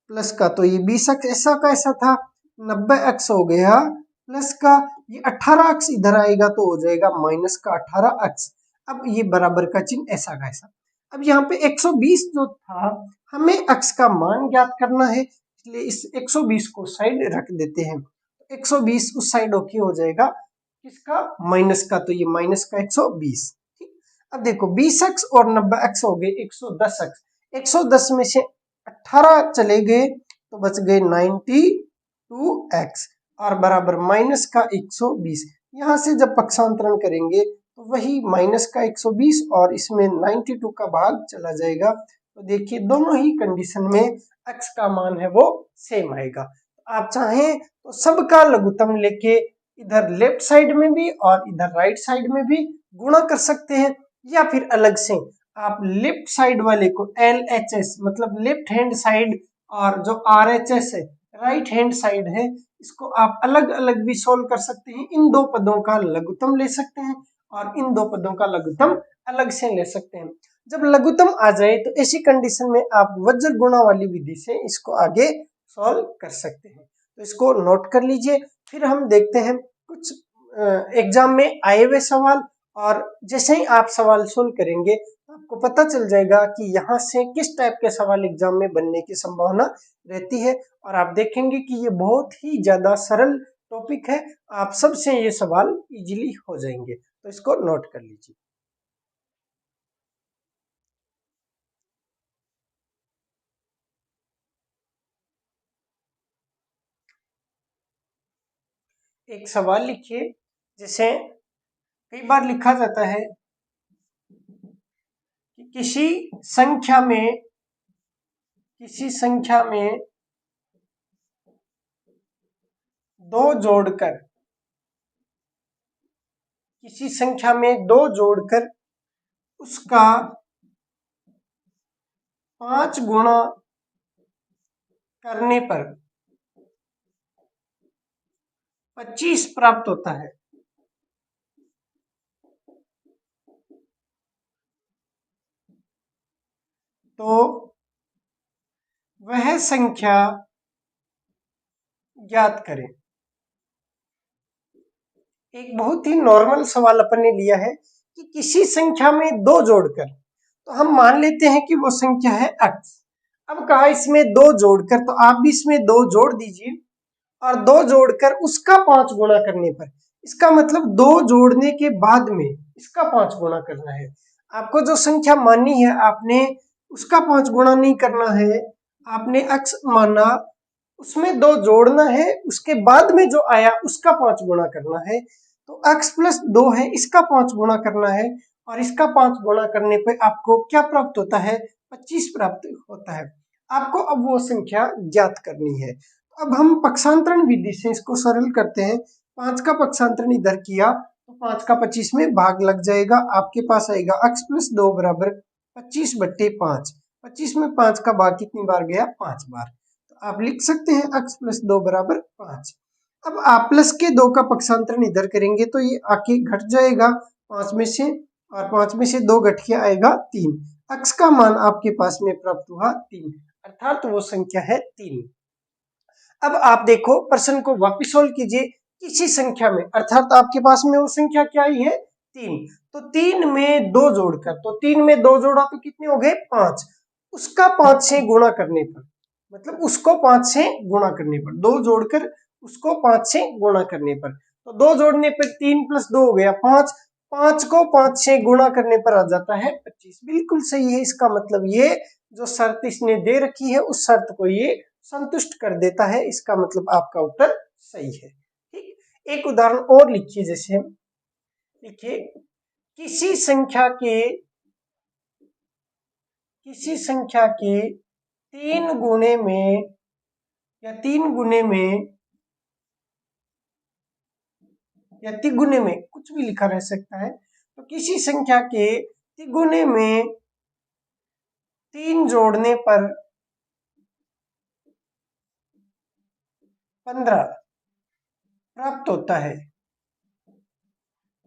प्लस का तो ये 20 अक्ष ऐसा का ऐसा था, 90 अक्ष हो गया, प्लस का ये 18 अक्ष इधर आएगा तो हो जाएगा माइनस का 18 अक्ष। अब ये बराबर का चिन्ह ऐसा का ऐसा। अब यहाँ पे 120 जो था हमें अक्ष का मान ज्ञात करना है, इसलिए इस 120 को साइड रख देते हैं। 120 उस साइड ओके हो जाएगा किसका, माइनस का, तो ये माइनस का 120। ठीक, अब देखो 20 अक्ष और 90 अक्ष हो गए 110 अक्ष। 110 में से 18 चले गए तो बच गए 92 एक्स, और बराबर माइनस का 120। यहाँ से जब पक्षांतरण करेंगे तो वही माइनस का 120 और इसमें 92 का भाग चला जाएगा। तो देखिए दोनों ही कंडीशन में एक्स का मान है वो सेम आएगा। आप चाहें तो सबका लघुत्तम लेके इधर लेफ्ट साइड में भी और इधर राइट साइड में भी गुणा कर सकते हैं, या फिर अलग से आप लेफ्ट साइड वाले को LHS मतलब लेफ्ट हैंड साइड, और जो RHS है राइट हैंड साइड है, इसको आप अलग अलग भी सोल्व कर सकते हैं। इन दो पदों का लघुत्तम ले सकते हैं और इन दो पदों का लघुत्तम अलग से ले सकते हैं। जब लघुत्तम आ जाए तो ऐसी कंडीशन में आप वज्र गुणा वाली विधि से इसको आगे सॉल्व कर सकते हैं। तो इसको नोट कर लीजिए। फिर हम देखते हैं कुछ एग्जाम में आए हुए सवाल, और जैसे ही आप सवाल सोल्व करेंगे आपको पता चल जाएगा कि यहाँ से किस टाइप के सवाल एग्जाम में बनने की संभावना रहती है, और आप देखेंगे कि ये बहुत ही ज्यादा सरल टॉपिक है, आप सबसे ये सवाल इजीली हो जाएंगे। तो इसको नोट कर लीजिए। एक सवाल लिखिए, जैसे कई बार लिखा जाता है कि किसी संख्या में दो जोड़कर उसका 5 गुणा करने पर 25 प्राप्त होता है। तो वह संख्या ज्ञात करें। एक बहुत ही नॉर्मल सवाल अपन ने लिया है कि किसी संख्या में दो जोड़कर, तो हम मान लेते हैं कि वो संख्या है x। अब कहा इसमें दो जोड़कर, तो आप भी इसमें दो जोड़ दीजिए, और दो जोड़कर उसका 5 गुणा करने पर, इसका मतलब दो जोड़ने के बाद में इसका 5 गुणा करना है। आपको जो संख्या माननी है आपने उसका 5 गुणा नहीं करना है, आपने x माना उसमें दो जोड़ना है, उसके बाद में जो आया उसका 5 गुणा करना है। तो x प्लस 2 है, इसका 5 गुणा करना है, और इसका 5 गुणा करने पे आपको क्या प्राप्त होता है, 25 प्राप्त होता है। आपको अब वो संख्या ज्ञात करनी है। अब हम पक्षांतरण विधि से इसको सरल करते हैं। 5 का पक्षांतरण इधर किया तो 5 का 25 में भाग लग जाएगा, आपके पास आएगा x प्लस 2 बराबर 25/5। 25 में 5 का भाग कितनी बार गया? 5 बार। तो आप लिख सकते हैं x प्लस 2 बराबर 5। अब आप प्लस के 2 का पक्षांतरण इधर करेंगे तो ये आके घट जाएगा 5 में से, और 5 में से 2 घट के आएगा 3। x का मान आपके पास में प्राप्त हुआ 3, अर्थात वो संख्या है 3। अब आप देखो प्रश्न को वापस सोल्व कीजिए किसी संख्या में, अर्थात आपके पास में वो संख्या क्या आई है? 3। तो 3 में 2 जोड़कर, तो 3 में 2 जोड़ा तो कितने हो गए? 5। उसका 5 से गुणा करने पर, मतलब उसको 5 से गुणा करने पर, 2 जोड़कर उसको 5 से गुणा करने पर, तो 2 जोड़ने पर 3 प्लस 2 हो गया 5। 5 को 5 से गुणा करने पर आ जाता है 25। बिल्कुल सही है। इसका मतलब ये जो शर्त इसने दे रखी है उस शर्त को ये संतुष्ट कर देता है। इसका मतलब आपका उत्तर सही है। ठीक, एक उदाहरण और लिखिए। जैसे लिखिए किसी संख्या के 3 गुणे में या 3 गुणे में या तिगुने में, कुछ भी लिखा रह सकता है। तो किसी संख्या के तिगुने में 3 जोड़ने पर 15 प्राप्त होता है।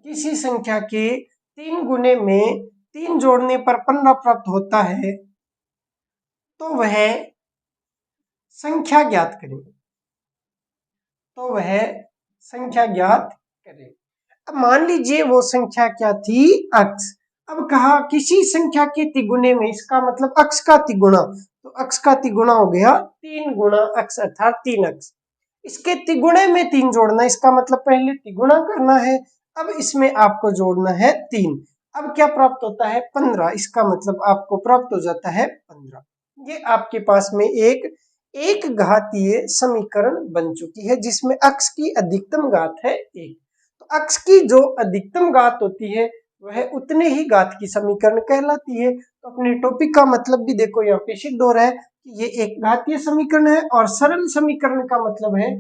किसी संख्या के 3 गुणे में 3 जोड़ने पर 15 प्राप्त होता है, तो वह संख्या ज्ञात करें। अब मान लीजिए वो संख्या क्या थी? x। अब कहा किसी संख्या के तिगुने में, इसका मतलब x का तिगुना, तो x का तिगुना हो गया 3 गुणा x अर्थात 3x। इसके तिगुणे में 3 जोड़ना, इसका मतलब पहले तिगुना करना है, अब इसमें आपको जोड़ना है 3। अब क्या प्राप्त होता है? 15। इसका मतलब आपको प्राप्त हो जाता है 15। ये आपके पास में एक घातीय समीकरण बन चुकी है जिसमें x की अधिकतम घात है 1। तो x की जो अधिकतम घात होती है वह उतने ही घात की समीकरण कहलाती है। तो अपने टॉपिक का मतलब भी देखो यहाँ पे सिद्ध हो रहा है कि ये एक घातीय समीकरण है, और सरल समीकरण का मतलब है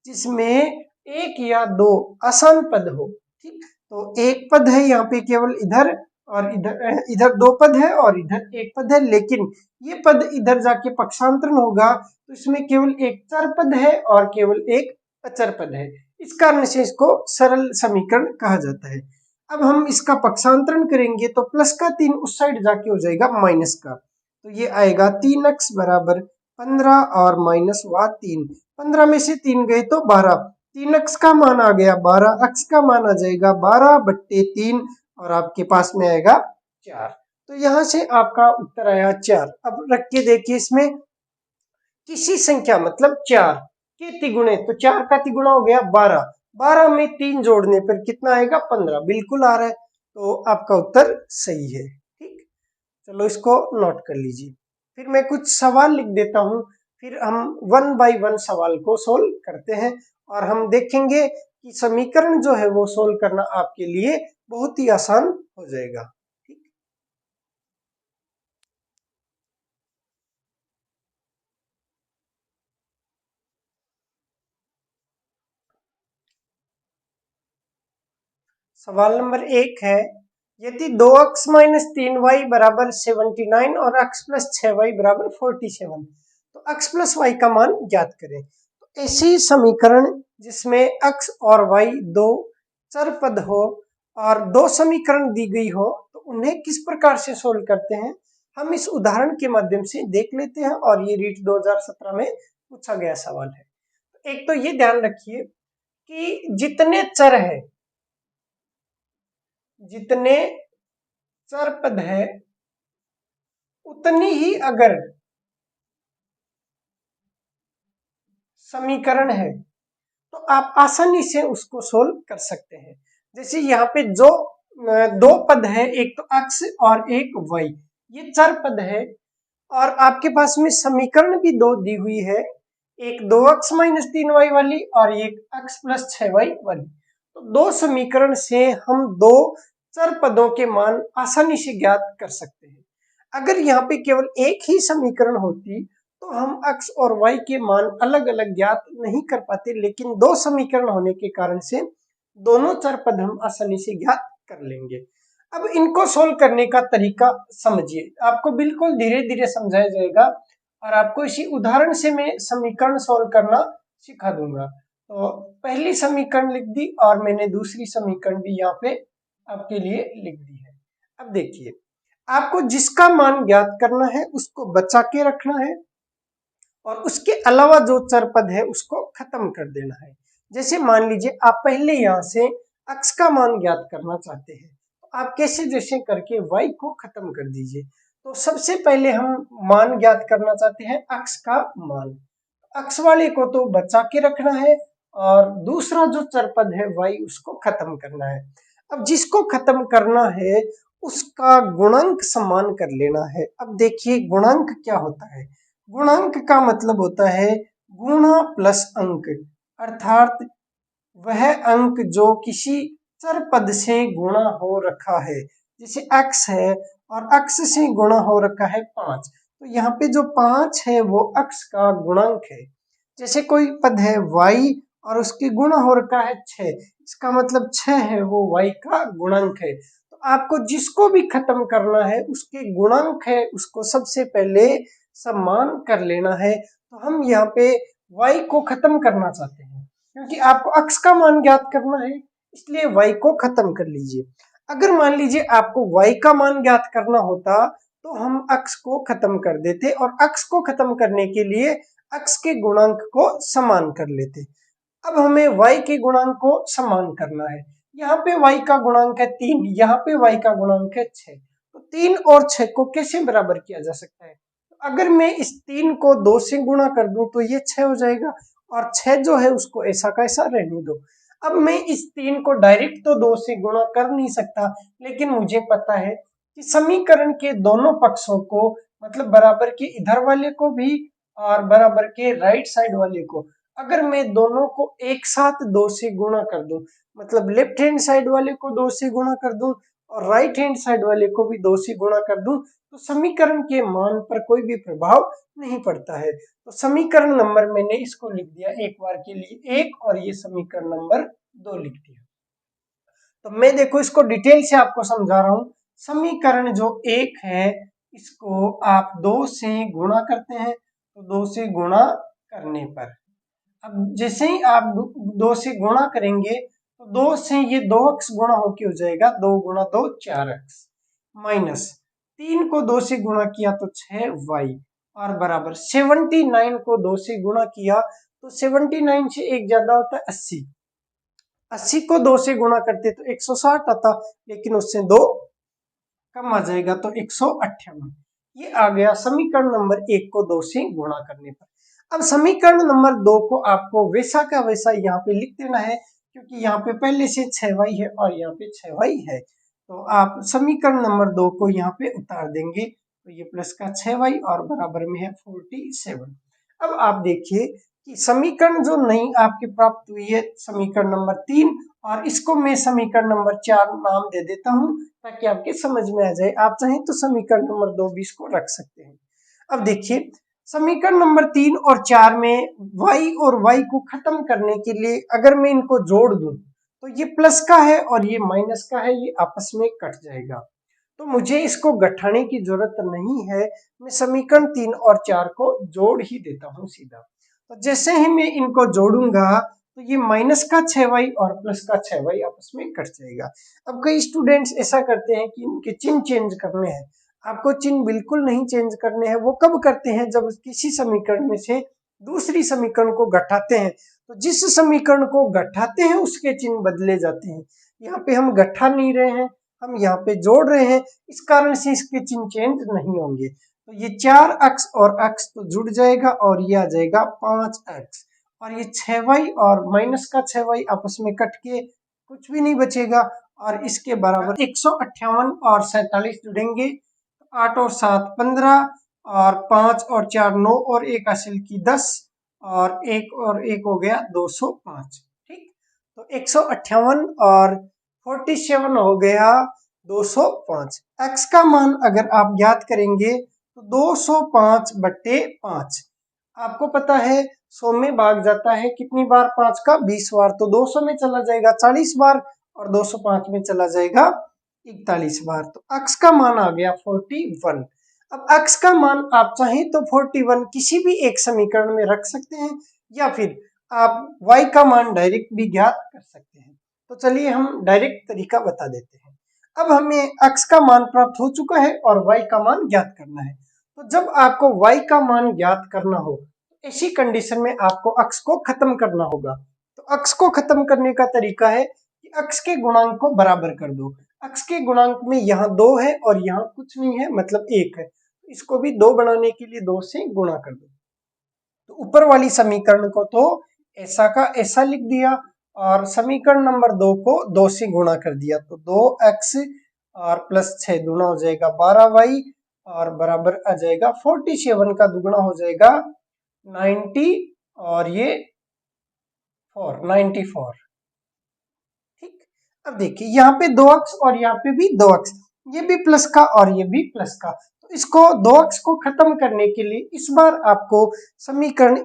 जिसमें एक या दो आसान पद हो। ठीक, तो एक पद है यहाँ पे केवल इधर, और इधर दो पद है और इधर एक पद है, लेकिन ये पद इधर जाके पक्षांतरण होगा तो इसमें केवल एक चर पद है और केवल एक अचर पद है। इस कारण से इसको सरल समीकरण कहा जाता है। अब हम इसका पक्षांतरण करेंगे तो प्लस का 3 उस साइड जाके हो जाएगा माइनस का, तो ये आएगा 3x बराबर 15 और माइनस हुआ 3। 15 में से 3 गए तो 12। 3x का मान आ गया 12, x का मान आ जाएगा 12/3 और आपके पास में आएगा 4। तो यहां से आपका उत्तर आया 4। अब रख के देखिए इसमें किसी संख्या मतलब 4 के तिगुणे, तो 4 का तिगुना हो गया 12। 12 में 3 जोड़ने पर कितना आएगा? 15। बिल्कुल आ रहा है, तो आपका उत्तर सही है। ठीक, चलो इसको नोट कर लीजिए। फिर मैं कुछ सवाल लिख देता हूं, फिर हम 1 बाय 1 सवाल को सोल्व करते हैं, और हम देखेंगे कि समीकरण जो है वो सोल्व करना आपके लिए बहुत ही आसान हो जाएगा। सवाल नंबर 1 है, यदि 2x माइनस 3y बराबर 79 और x प्लस 6y बराबर 47, तो x प्लस y का मान ज्ञात करें। तो ऐसी समीकरण जिसमें x और y दो चर पद हो और दो समीकरण दी गई हो, तो उन्हें किस प्रकार से सोल्व करते हैं, हम इस उदाहरण के माध्यम से देख लेते हैं। और ये रीट 2017 में पूछा गया सवाल है। एक तो ये ध्यान रखिए कि जितने चर पद है उतनी ही अगर समीकरण है तो आप आसानी से उसको सोल्व कर सकते हैं। जैसे यहाँ पे जो दो पद है, एक तो x और एक y, ये चर पद है, और आपके पास में समीकरण भी दो दी हुई है, एक 2x माइनस 3y वाली और एक x प्लस 6y वाली। तो दो समीकरण से हम दो चर पदों के मान आसानी से ज्ञात कर सकते हैं। अगर यहाँ पे केवल एक ही समीकरण होती तो हम x और y के मान अलग अलग ज्ञात नहीं कर पाते, लेकिन दो समीकरण होने के कारण से दोनों चर पद हम आसानी से ज्ञात कर लेंगे। अब इनको सोल्व करने का तरीका समझिए, आपको बिल्कुल धीरे धीरे समझाया जाएगा और आपको इसी उदाहरण से मैं समीकरण सोल्व करना सिखा दूंगा। तो पहली समीकरण लिख दी और मैंने दूसरी समीकरण भी यहाँ पे आपके लिए लिख दी है। अब देखिए, आपको जिसका मान ज्ञात करना है उसको बचा के रखना है और उसके अलावा जो चर पद है उसको खत्म कर देना है। जैसे मान लीजिए आप पहले यहाँ से x का मान ज्ञात करना चाहते हैं, तो आप कैसे जैसे करके y को खत्म कर दीजिए। तो सबसे पहले हम मान ज्ञात करना चाहते हैं x का मान, x वाले को तो बचा के रखना है और दूसरा जो चर पद है y उसको खत्म करना है। अब जिसको खत्म करना है उसका गुणांक समान कर लेना है। अब देखिए गुणांक क्या होता है, गुणांक का मतलब होता है गुणा प्लस अंक, अर्थात वह अंक जो किसी चर पद से गुणा हो रखा है। जैसे x है और x से गुणा हो रखा है 5, तो यहाँ पे जो 5 है वो x का गुणांक है। जैसे कोई पद है y और उसके गुणा हो रखा है 6, इसका मतलब 6 है वो y का गुणांक है। तो आपको जिसको भी खत्म करना है उसके गुणांक है उसको सबसे पहले समान कर लेना है। तो हम यहाँ पे y को खत्म करना चाहते हैं क्योंकि आपको x का मान ज्ञात करना है, इसलिए y को खत्म कर लीजिए। अगर मान लीजिए आपको y का मान ज्ञात करना होता तो हम x को खत्म कर देते और x को खत्म करने के लिए x के गुणांक को समान कर लेते। अब हमें y के गुणांक को समान करना है। यहाँ पे y का गुणांक है 3, यहाँ पे y का गुणांक है 6, तो 3 और 6 को कैसे बराबर किया जा सकता है। अगर मैं इस 3 को 2 से गुणा कर दूं तो ये 6 हो जाएगा और 6 जो है उसको ऐसा का ऐसा रहने दो। अब मैं इस 3 को डायरेक्ट तो 2 से गुणा कर नहीं सकता, लेकिन मुझे पता है कि समीकरण के दोनों पक्षों को, मतलब बराबर के इधर वाले को भी और बराबर के राइट साइड वाले को, अगर मैं दोनों को एक साथ 2 से गुणा कर दूं, मतलब लेफ्ट हैंड साइड वाले को 2 से गुणा कर दूं और राइट हैंड साइड वाले को भी 2 से गुणा कर दूं, तो समीकरण के मान पर कोई भी प्रभाव नहीं पड़ता है। तो समीकरण नंबर मैंने इसको लिख दिया एक बार के लिए 1 और ये समीकरण नंबर 2 लिख दिया। तो मैं देखो इसको डिटेल से आपको समझा रहा हूं। समीकरण जो 1 है इसको आप 2 से गुणा करते हैं, तो 2 से गुणा करने पर, अब जैसे ही आप 2 से गुणा करेंगे तो 2 से ये 2x गुणा होके हो जाएगा, 2 गुणा 2 4x, माइनस 3 को 2 से गुणा किया तो 6y और बराबर 79 को 2 से गुणा किया तो 79 से एक ज्यादा होता है 80, 80 को 2 से गुणा करते तो 160 आता, लेकिन उससे 2 कम आ जाएगा तो 158। ये आ गया समीकरण नंबर 1 को 2 से गुणा करने पर। अब समीकरण नंबर 2 को आपको वैसा का वैसा यहाँ पे लिख देना है, क्योंकि यहाँ पे पहले से 6y है और यहाँ पे 6y है। तो आप समीकरण नंबर 2 को यहाँ पे उतार देंगे तो ये प्लस का 6y और बराबर में है 47। अब आप देखिए कि समीकरण जो नई आपकी प्राप्त हुई है समीकरण नंबर 3, और इसको मैं समीकरण नंबर 4 नाम दे देता हूं ताकि आपके समझ में आ जाए। आप चाहें तो समीकरण नंबर 2 भी इसको रख सकते हैं। अब देखिए समीकरण नंबर 3 और 4 में y और y को खत्म करने के लिए अगर मैं इनको जोड़ दूं तो ये प्लस का है और ये माइनस का है, ये आपस में कट जाएगा। तो मुझे इसको गठाने की जरूरत नहीं है, मैं समीकरण 3 और 4 को जोड़ ही देता हूं सीधा। तो जैसे ही मैं इनको जोड़ूंगा तो ये माइनस का 6y और प्लस का 6y आपस में कट जाएगा। अब कई स्टूडेंट्स ऐसा करते हैं कि इनके चिन्ह चेंज करने हैं। आपको चिन्ह बिल्कुल नहीं चेंज करने हैं। वो कब करते हैं, जब किसी समीकरण में से दूसरी समीकरण को घटाते हैं, तो जिस समीकरण को घटाते हैं उसके चिन्ह बदले जाते हैं। यहाँ पे हम घटा नहीं रहे हैं, हम यहाँ पे जोड़ रहे हैं, इस कारण से इसके चिन्ह चेंज नहीं होंगे। तो ये 4x और x तो जुड़ जाएगा और ये आ जाएगा 5x, और ये 6y और माइनस का 6y आपस में कट के कुछ भी नहीं बचेगा और इसके बराबर 158 और 47 जुड़ेंगे। 8 और 7 15 और 5 और 4 9 और 1 हासिल की 10 और 1 और 1 हो गया 205। ठीक, तो 158 और 47 हो गया 205। x का मान अगर आप ज्ञात करेंगे तो 205 बट्टे 5, आपको पता है 100 में भाग जाता है कितनी बार, 5 का 20 बार, तो 200 में चला जाएगा 40 बार और 205 में चला जाएगा 41 बार। तो x का मान आ गया 41। अब x का मान आप चाहें तो 41 किसी भी एक समीकरण में रख सकते हैं या फिर आप y का मान डायरेक्ट भी ज्ञात कर सकते हैं। तो चलिए हम डायरेक्ट तरीका बता देते हैं। अब हमें x का मान प्राप्त हो चुका है और y का मान ज्ञात करना है। तो जब आपको y का मान ज्ञात करना हो, ऐसी कंडीशन में आपको x को खत्म करना होगा। तो x को खत्म करने का तरीका है कि x के गुणांक को बराबर कर दो। x के गुणांक में यहाँ 2 है और यहाँ कुछ नहीं है, मतलब 1 है। इसको भी 2 बनाने के लिए 2 से गुणा कर दो। तो ऊपर वाली समीकरण को तो ऐसा का ऐसा लिख दिया और समीकरण नंबर 2 को 2 से गुणा कर दिया। तो 2x और प्लस 6 दूना हो जाएगा 12y और बराबर आ जाएगा 47 का दुगुना हो जाएगा 90 और ये 94। ठीक, अब देखिए यहाँ पे 2x और यहाँ पे भी 2x, ये भी प्लस का और ये भी प्लस का। तो इसको 2x को खत्म करने के लिए इस बार आपको समीकरण,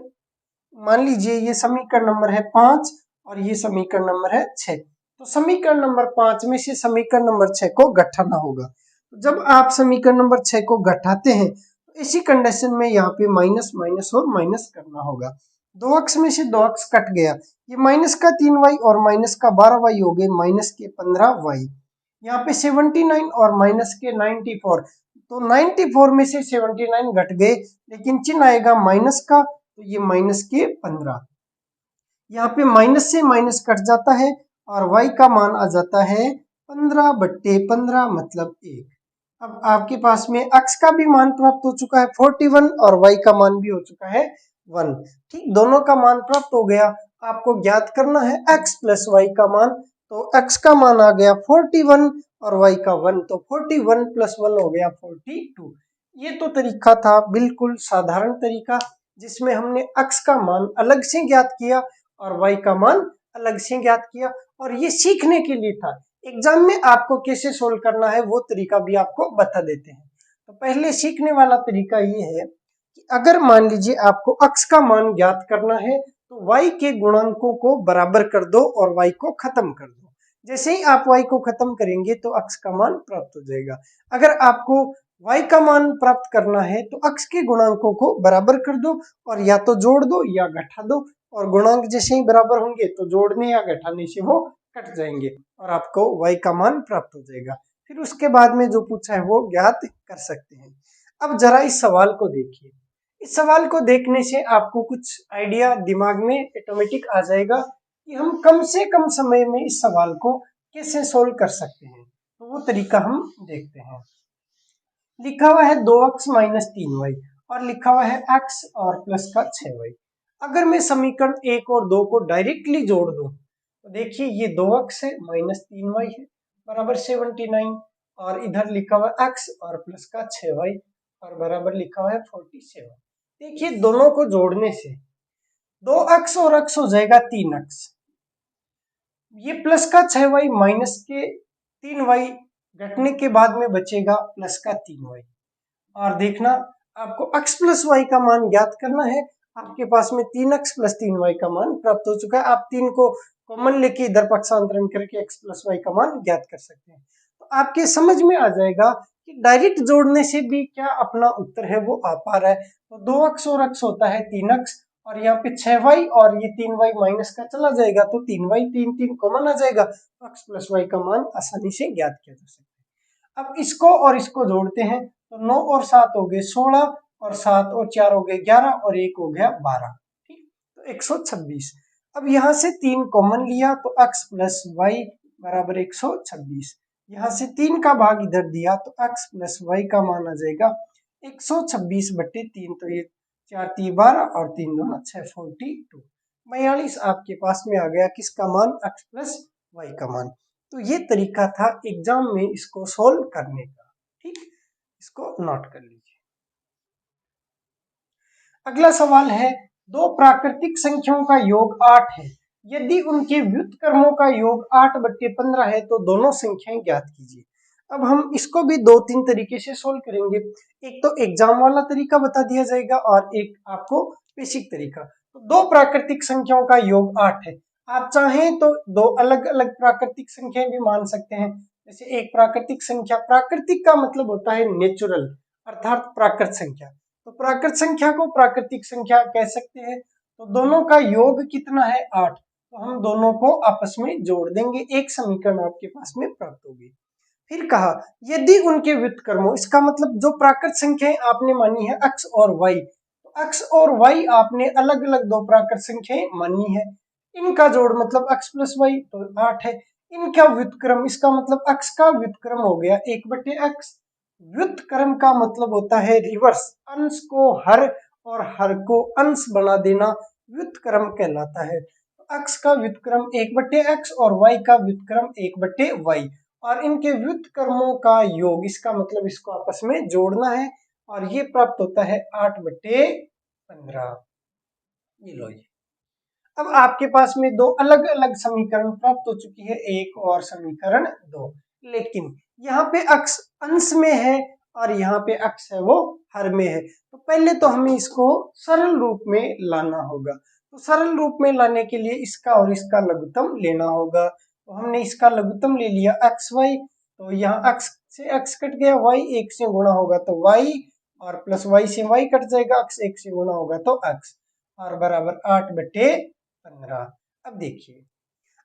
मान लीजिए ये समीकरण नंबर है 5 और ये समीकरण नंबर है 6। तो समीकरण नंबर 5 में से समीकरण नंबर 6 को घटाना होगा। तो जब आप समीकरण नंबर 6 को घटाते हैं तो इसी कंडीशन में यहाँ पे माइनस माइनस और माइनस करना होगा। 2x में से 2x कट गया, ये माइनस का 3y और माइनस का 12y हो गए माइनस के 15y। यहाँ पे 79 और माइनस के 94, तो 94 में से 79 घट गए, लेकिन चिन्ह आएगा माइनस का, तो ये माइनस के 15। यहाँ पे माइनस से माइनस कट जाता है और y का मान आ जाता है 15 बट्टे 15 मतलब 1। अब आपके पास में x का भी मान प्राप्त हो चुका है 41 और y का मान भी हो चुका है 1। ठीक, दोनों का मान प्राप्त हो गया। आपको ज्ञात करना है x प्लस y का मान। तो x का मान आ गया 41 और y का 1, तो 41 प्लस 1 हो गया 42। ये तो तरीका था बिल्कुल साधारण तरीका, जिसमें हमने x का मान अलग से ज्ञात किया और y का मान अलग से ज्ञात किया, और ये सीखने के लिए था। एग्जाम में आपको कैसे सोल्व करना है वो तरीका भी आपको बता देते हैं। तो पहले सीखने वाला तरीका ये है कि अगर मान लीजिए आपको x का मान ज्ञात करना है तो y के गुणांकों को बराबर कर दो और y को खत्म कर दो। जैसे ही आप y को खत्म करेंगे तो x का मान प्राप्त हो जाएगा। अगर आपको y का मान प्राप्त करना है तो x के गुणांकों को बराबर कर दो और या तो जोड़ दो या घटा दो, और गुणांक जैसे ही बराबर होंगे तो जोड़ने या घटाने से वो कट जाएंगे और आपको y का मान प्राप्त हो जाएगा। फिर उसके बाद में जो पूछा है वो ज्ञात कर सकते हैं। अब जरा इस सवाल को देखिए। इस सवाल को देखने से आपको कुछ आइडिया दिमाग में ऑटोमेटिक आ जाएगा कि हम कम से कम समय में इस सवाल को कैसे सोल्व कर सकते हैं। तो वो तरीका हम देखते हैं। लिखा हुआ है 2x माइनस 3y और लिखा हुआ है x और प्लस का 6y। अगर मैं समीकरण 1 और 2 को डायरेक्टली जोड़ दूं तो देखिए ये 2x है माइनस 3y है बराबर 79, और इधर लिखा हुआ x और प्लस का 6y और बराबर लिखा हुआ है 47। देखिए दोनों को जोड़ने से 2x और x हो जाएगा 3x, ये प्लस का 6y माइनस के 3y घटने के बाद में बचेगा प्लस का 3y। और देखना आपको x प्लस y का मान ज्ञात करना है। आपके पास में 3x प्लस 3y का मान प्राप्त हो चुका है। आप 3 को कॉमन लेके इधर पक्षांतरण करके x प्लस y का मान ज्ञात कर सकते हैं। तो आपके समझ में आ जाएगा कि डायरेक्ट जोड़ने से भी क्या अपना उत्तर है वो आ पा रहा है। तो 2x और x होता है 3x और यहाँ पे 6y और ये 3y माइनस का चला जाएगा तो 3y 3 कॉमन आ जाएगा, तो x प्लस y का मान आसानी से ज्ञात किया जा सकता है। अब इसको और इसको जोड़ते हैं तो 9 और 7 हो गए 16 और 7 और 4 हो गए 11 और 1 हो गया 12। ठीक, तो 126। अब यहाँ से 3 कॉमन लिया तो x प्लस वाई बराबर 126। यहाँ से 3 का भाग इधर दिया तो x प्लस वाई का मान आ जाएगा 126 बट्टे 3, तो ये 4 3 12 और 3 2 6 42 42 आपके पास में आ गया किसका मान, x प्लस वाई का मान। तो ये तरीका था एग्जाम में इसको सोल्व करने का। ठीक, इसको नोट कर लीजिए। अगला सवाल है, दो प्राकृतिक संख्याओं का योग 8 है, यदि उनके व्युत्क्रमों का योग 8 बट्टे 15 है तो दोनों संख्याएं ज्ञात कीजिए। अब हम इसको भी दो तीन तरीके से सोल्व करेंगे। एक तो एग्जाम वाला तरीका बता दिया जाएगा और एक आपको बेसिक तरीका। तो दो प्राकृतिक संख्याओं का योग 8 है। आप चाहें तो दो अलग अलग प्राकृतिक संख्याएं भी मान सकते हैं। जैसे एक प्राकृतिक संख्या, प्राकृतिक का मतलब होता है नेचुरल, अर्थात प्राकृत संख्या। तो प्राकृत संख्या को प्राकृतिक संख्या कह सकते हैं। तो दोनों का योग कितना है? 8। तो हम दोनों को आपस में जोड़ देंगे, एक समीकरण आपके पास में प्राप्त होगी। फिर कहा यदि उनके व्युत्क्रमों, इसका मतलब जो प्राकृत संख्याएं आपने मानी है x और y, तो x और y आपने अलग अलग दो प्राकृत संख्याएं मानी है, इनका जोड़ मतलब x प्लस वाई, तो 8 है। इनका व्युत्क्रम, इसका मतलब x का व्युत्क्रम हो गया 1/x। व्युत्क्रम का मतलब होता है रिवर्स, अंश को हर और हर को अंश बना देना व्युत्क्रम कहलाता है। x का व्युत्क्रम 1/x और y का व्युत्क्रम 1/y, और इनके व्युत्क्रमों का योग, इसका मतलब इसको आपस में जोड़ना है, और ये प्राप्त होता है 8/15। ये लो जी। अब आपके पास में दो अलग अलग समीकरण प्राप्त हो चुकी है, एक और समीकरण 2। लेकिन यहाँ पे अक्स अंश में है और यहाँ पे अक्स है वो हर में है। तो पहले तो हमें इसको सरल रूप में लाना होगा। तो सरल रूप में लाने के लिए इसका और इसका लघुत्तम लेना होगा। तो हमने इसका लघुत्तम ले लिया एक्स वाई। तो यहाँ एक्स से एक्स कट गया, वाई एक से गुणा होगा तो वाई, और प्लस वाई से वाई कट जाएगा, एक्स एक से गुणा होगा तो एक्स, और बराबर 8/15। अब देखिए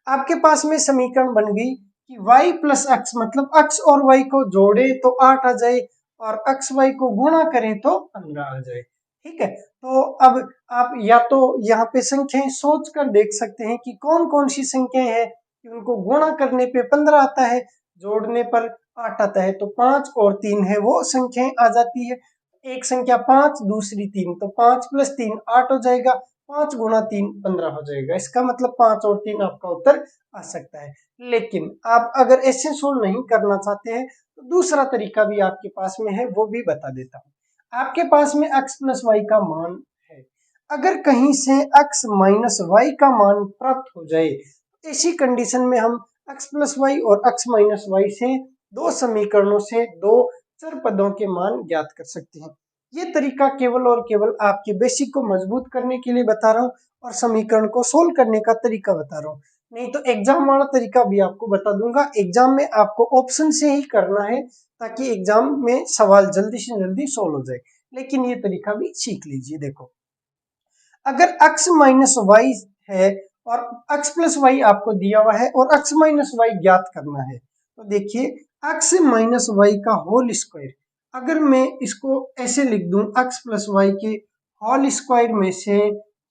आपके पास में समीकरण बन गई कि y प्लस एक्स, मतलब x और y को जोड़े तो 8 आ जाए, और x y को गुणा करें तो 15 आ जाए। ठीक है, तो अब आप या तो यहाँ पे संख्याएं सोच कर देख सकते हैं कि कौन कौन सी संख्याएं हैं कि उनको गुणा करने पे 15 आता है, जोड़ने पर 8 आता है। तो 5 और 3 है वो संख्याएं आ जाती है। एक संख्या 5, दूसरी 3, तो 5 + 3 8 हो जाएगा, 5 × 3 15 हो जाएगा। इसका मतलब 5 और 3 आपका उत्तर आ सकता है। लेकिन आप अगर ऐसे सोल्व नहीं करना चाहते हैं तो दूसरा तरीका भी आपके पास में है, वो भी बता देता हूँ। आपके पास में x + y का मान है, अगर कहीं से x - y का मान प्राप्त हो जाए, ऐसी कंडीशन में हम x + y और x - y से दो समीकरणों से दो चर पदों के मान ज्ञात कर सकते हैं। ये तरीका केवल और केवल आपके बेसिक को मजबूत करने के लिए बता रहा हूँ और समीकरण को सोल्व करने का तरीका बता रहा हूँ। नहीं तो एग्जाम वाला तरीका भी आपको बता दूंगा। एग्जाम में आपको ऑप्शन से ही करना है ताकि एग्जाम में सवाल जल्दी से जल्दी सोल्व हो जाए। लेकिन ये तरीका भी सीख लीजिए। देखो, अगर x - y है और x + y आपको दिया हुआ है और x - y ज्ञात करना है, तो देखिए x - y का होल स्क्वायर, अगर मैं इसको ऐसे लिख दूं x + y के होल स्क्वायर में से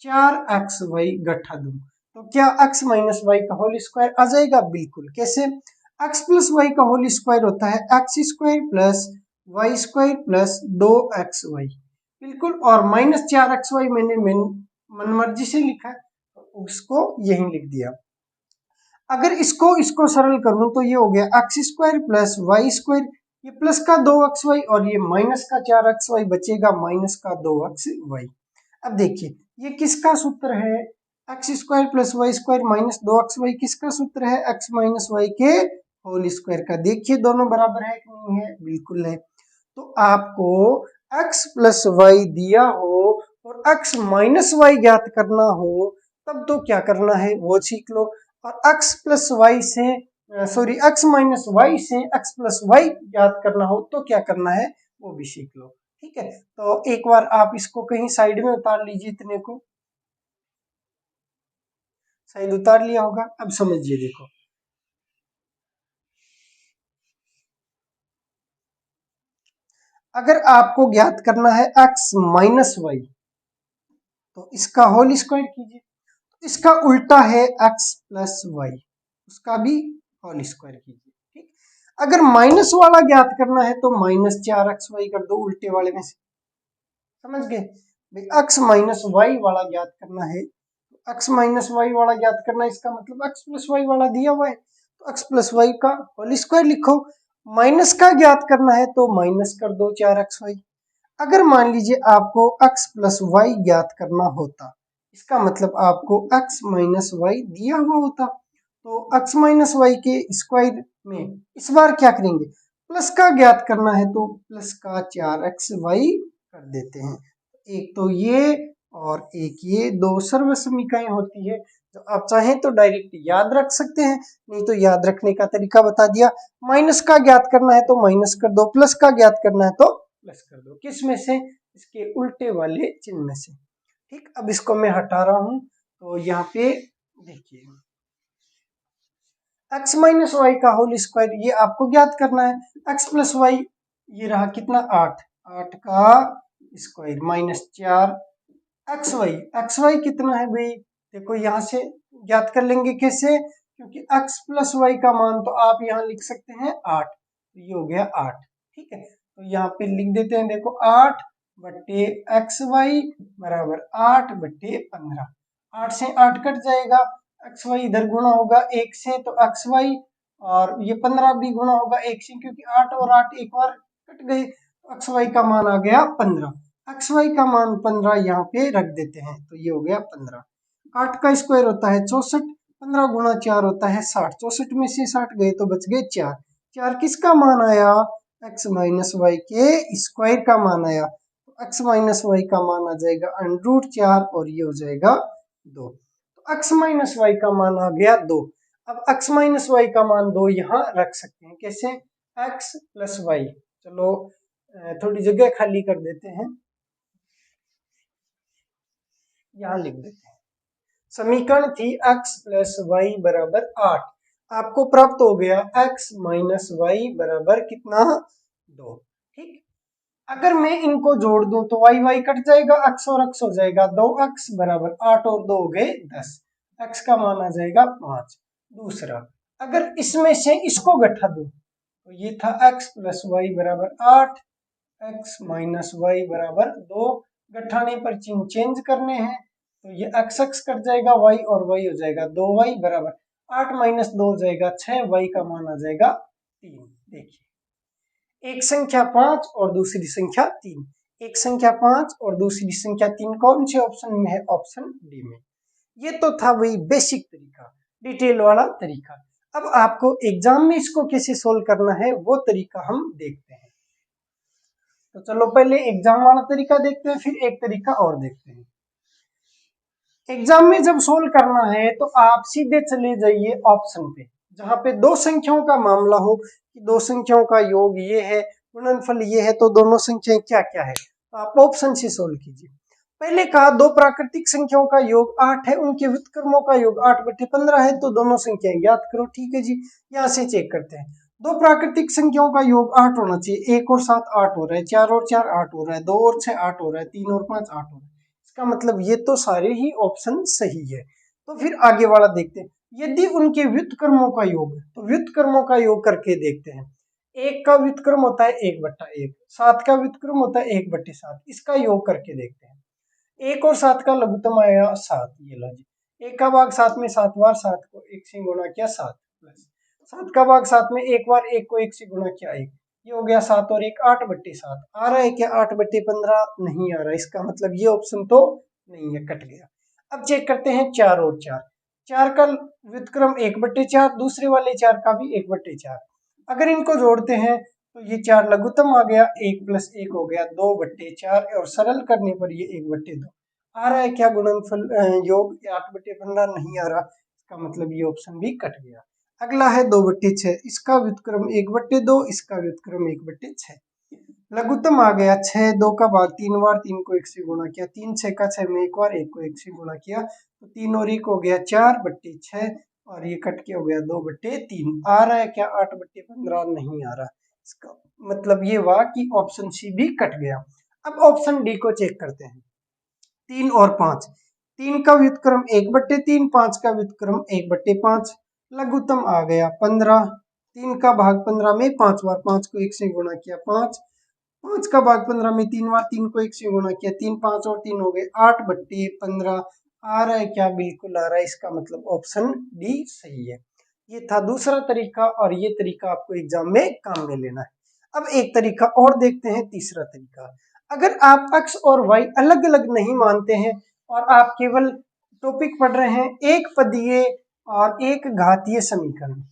4xy घटा दूं, तो क्या x - y का होल स्क्वायर आ जाएगा? बिल्कुल। कैसे? x + y का होल स्क्वायर होता है x² + y² + 2xy, बिल्कुल। और -4xy मैंने मनमर्जी से लिखा है, तो उसको यहीं लिख दिया। अगर इसको सरल करूं तो ये हो गया x² + y², ये प्लस का 2xy और ये माइनस का 4xy बचेगा, माइनस का 2xy। अब देखिए ये किसका सूत्र है? x² + y² - 2xy किसका सूत्र है? x - y के होल स्क्वायर का। देखिए दोनों बराबर है कि नहीं है? बिल्कुल है। तो आपको x + y दिया हो और x - y ज्ञात करना हो, तब तो क्या करना है वो सीख लो। और x + y से x - y से x + y ज्ञात करना हो तो क्या करना है वो भी सीख लो। ठीक है, तो एक बार आप इसको कहीं साइड में उतार लीजिए, इतने को शायद उतार लिया होगा। अब समझिए, देखो अगर आपको ज्ञात करना है x - y, तो इसका होल स्क्वायर कीजिए। इसका उल्टा है x + y, उसका भी होल स्क्वायर कीजिए। ठीक, अगर माइनस वाला ज्ञात करना है तो -4xy कर दो उल्टे वाले में से। समझ गए भाई? x - y वाला ज्ञात करना है, x - y वाला ज्ञात करना है, इसका मतलब x + y वाला दिया हुआ है तो x + y का होल स्क्वायर लिखो। माइनस का ज्ञात करना है तो माइनस कर दो 4xy। अगर मान लीजिए आपको x + y ज्ञात करना होता, इसका मतलब आपको x - y दिया हुआ होता, तो x - y के स्क्वायर में इस बार क्या करेंगे? प्लस का ज्ञात करना है तो प्लस का 4xy कर देते हैं। एक तो ये और एक ये दो सर्व समीकरण होती है। तो आप चाहें तो डायरेक्ट याद रख सकते हैं, नहीं तो याद रखने का तरीका बता दिया। माइनस का ज्ञात करना है तो माइनस कर दो, प्लस का ज्ञात करना है तो प्लस कर दो। किस में से? इसके उल्टे वाले चिन्ह में से। ठीक, अब इसको मैं हटा रहा हूं। तो यहाँ पे देखिए x माइनस वाई का होल स्क्वायर ये आपको ज्ञात करना है। x प्लस वाई ये रहा कितना 8, 8 का स्क्वायर माइनस 4 एक्स वाई कितना है भाई? देखो यहाँ से ज्ञात कर लेंगे कैसे, क्योंकि x प्लस वाई का मान तो आप यहाँ लिख सकते हैं 8, तो ये हो गया 8। ठीक है, तो यहाँ पे लिख देते हैं, देखो 8 बट्टे एक्स वाई बराबर 8 बट्टे 15। 8 से 8 कट जाएगा, एक्स वाई इधर गुणा होगा 1 से तो एक्स वाई, और ये 15 भी गुणा होगा 1 से, क्योंकि 8 और 8 एक बार कट गए, तो एक्स वाई का मान आ गया 15। एक्स वाई का मान 15 यहाँ पे रख देते हैं, तो ये हो गया 15। 8 का स्क्वायर होता है 64, 15 गुणा 4 होता है 60, 64 में से 60 गए तो बच गए 4। 4 किसका मान आया? एक्स माइनस वाई के स्क्वायर का मान आया। तो एक्स माइनस वाई का मान आ जाएगा √4 और ये हो जाएगा 2। तो एक्स माइनस वाई का मान आ गया 2। अब एक्स माइनस वाई का मान 2 यहाँ रख सकते हैं, कैसे? एक्स प्लस वाई, चलो थोड़ी जगह खाली कर देते हैं, यहाँ लिख देते हैं। समीकरण थी x प्लस वाई बराबर 8, आपको प्राप्त हो गया x माइनस वाई बराबर कितना? 2। ठीक, अगर मैं इनको जोड़ दूं तो y y कट जाएगा, x और x हो जाएगा 2x बराबर 8 और 2 हो गए 10, x का मान आ जाएगा 5। दूसरा, अगर इसमें से इसको घटा दूं तो ये था x प्लस वाई बराबर 8, x माइनस वाई बराबर 2, घटाने पर चिन्ह चेंज करने हैं, तो ये x x कट जाएगा, y और y हो जाएगा 2y बराबर 8 माइनस 2 हो जाएगा 6, y का मान आ जाएगा 3। देखिए, एक संख्या 5 और दूसरी संख्या 3, एक संख्या 5 और दूसरी संख्या 3 कौन से ऑप्शन में है? ऑप्शन डी में। ये तो था वही बेसिक तरीका, डिटेल वाला तरीका। अब आपको एग्जाम में इसको कैसे सोल्व करना है वो तरीका हम देखते हैं। तो चलो पहले एग्जाम वाला तरीका देखते हैं, फिर एक तरीका और देखते हैं। एग्जाम में जब सोल्व करना है तो आप सीधे चले जाइए ऑप्शन पे, जहां पे दो संख्याओं का मामला हो कि दो संख्याओं का योग ये है, गुणनफल ये है, तो दोनों संख्याएं क्या क्या है, तो आप ऑप्शन से सोल्व कीजिए। पहले कहा दो प्राकृतिक संख्याओं का योग 8 है, उनके व्युत्क्रमों का योग 8/15 है, तो दोनों संख्याएं ज्ञात करो। ठीक है जी, यहाँ से चेक करते हैं। दो प्राकृतिक संख्याओं का योग 8 होना चाहिए, 1 और 7 8 हो रहा है, 4 और 4 8 हो रहा है, 2 और 6 8 हो रहा है, 3 और 5 8 हो रहा है। इसका मतलब ये तो सारे ही ऑप्शन सही है। तो फिर आगे वाला देखते हैं, यदि उनके व्युत्क्रमों का योग, तो व्युत्क्रमों का योग करके देखते हैं। 1 का व्युत्क्रम होता है 1/1, 7 का व्युत्क्रम होता है 1/7, इसका योग करके देखते हैं। 1 और 7 का लघुत्तम आया 7, ये लो जी, 1 का भाग 7 में 7 बार, 7 को 1 से गुणा किया 7, प्लस 7 का भाग 7 में 1 बार, 1 को 1 से गुणा किया 1, ये हो गया 7 और 1 8/7। आ रहा है क्या 8/15? नहीं आ रहा, इसका मतलब ये ऑप्शन तो नहीं है, कट गया। अब चेक करते हैं 4 और 4, 4 का व्युत्क्रम 1/4, दूसरे वाले 4 का भी 1/4। अगर इनको जोड़ते हैं तो ये 4 लघुत्तम आ गया, 1 प्लस 1 हो गया 2/4, और सरल करने पर ये 1/2 आ रहा है क्या गुणनफल योग? 8/15 नहीं आ रहा, इसका मतलब ये ऑप्शन भी कट गया। अगला है 2/6, इसका व्युत्क्रम 1/2, इसका व्युत्क्रम 1/6। लघुत्तम आ गया 6, 2 का भाग 3 बार, 3 को 1 से गुणा किया, 3 6 का 6 में 1 बार, 1 को 1 से गुणा किया, तो 3 और 1 हो गया 4/6, और ये कट के हो गया 2/3। आ रहा है क्या 8/15? नहीं आ रहा, इसका मतलब ये हुआ कि ऑप्शन सी भी कट गया। अब ऑप्शन डी को चेक करते हैं। 3 और 5, 3 का व्युत्क्रम 1/3, 5 का व्युत्क्रम 1/5, लघुत्तम आ गया 15, 3 का भाग 15 में 5 बार, 5 को 1 से गुणा किया 5, 5 का भाग 15 में 3 बार, 3 को 1 से गुणा किया 3, 5 और 3 हो गए 8/15। आ रहा है क्या? बिल्कुल आ रहा है, इसका मतलब ऑप्शन डी सही है। ये था दूसरा तरीका, और ये तरीका आपको एग्जाम में काम में लेना है। अब एक तरीका और देखते हैं, तीसरा तरीका। अगर आप x और y अलग अलग नहीं मानते हैं और आप केवल टॉपिक पढ़ रहे हैं एक पदीय और एक घातीय समीकरण,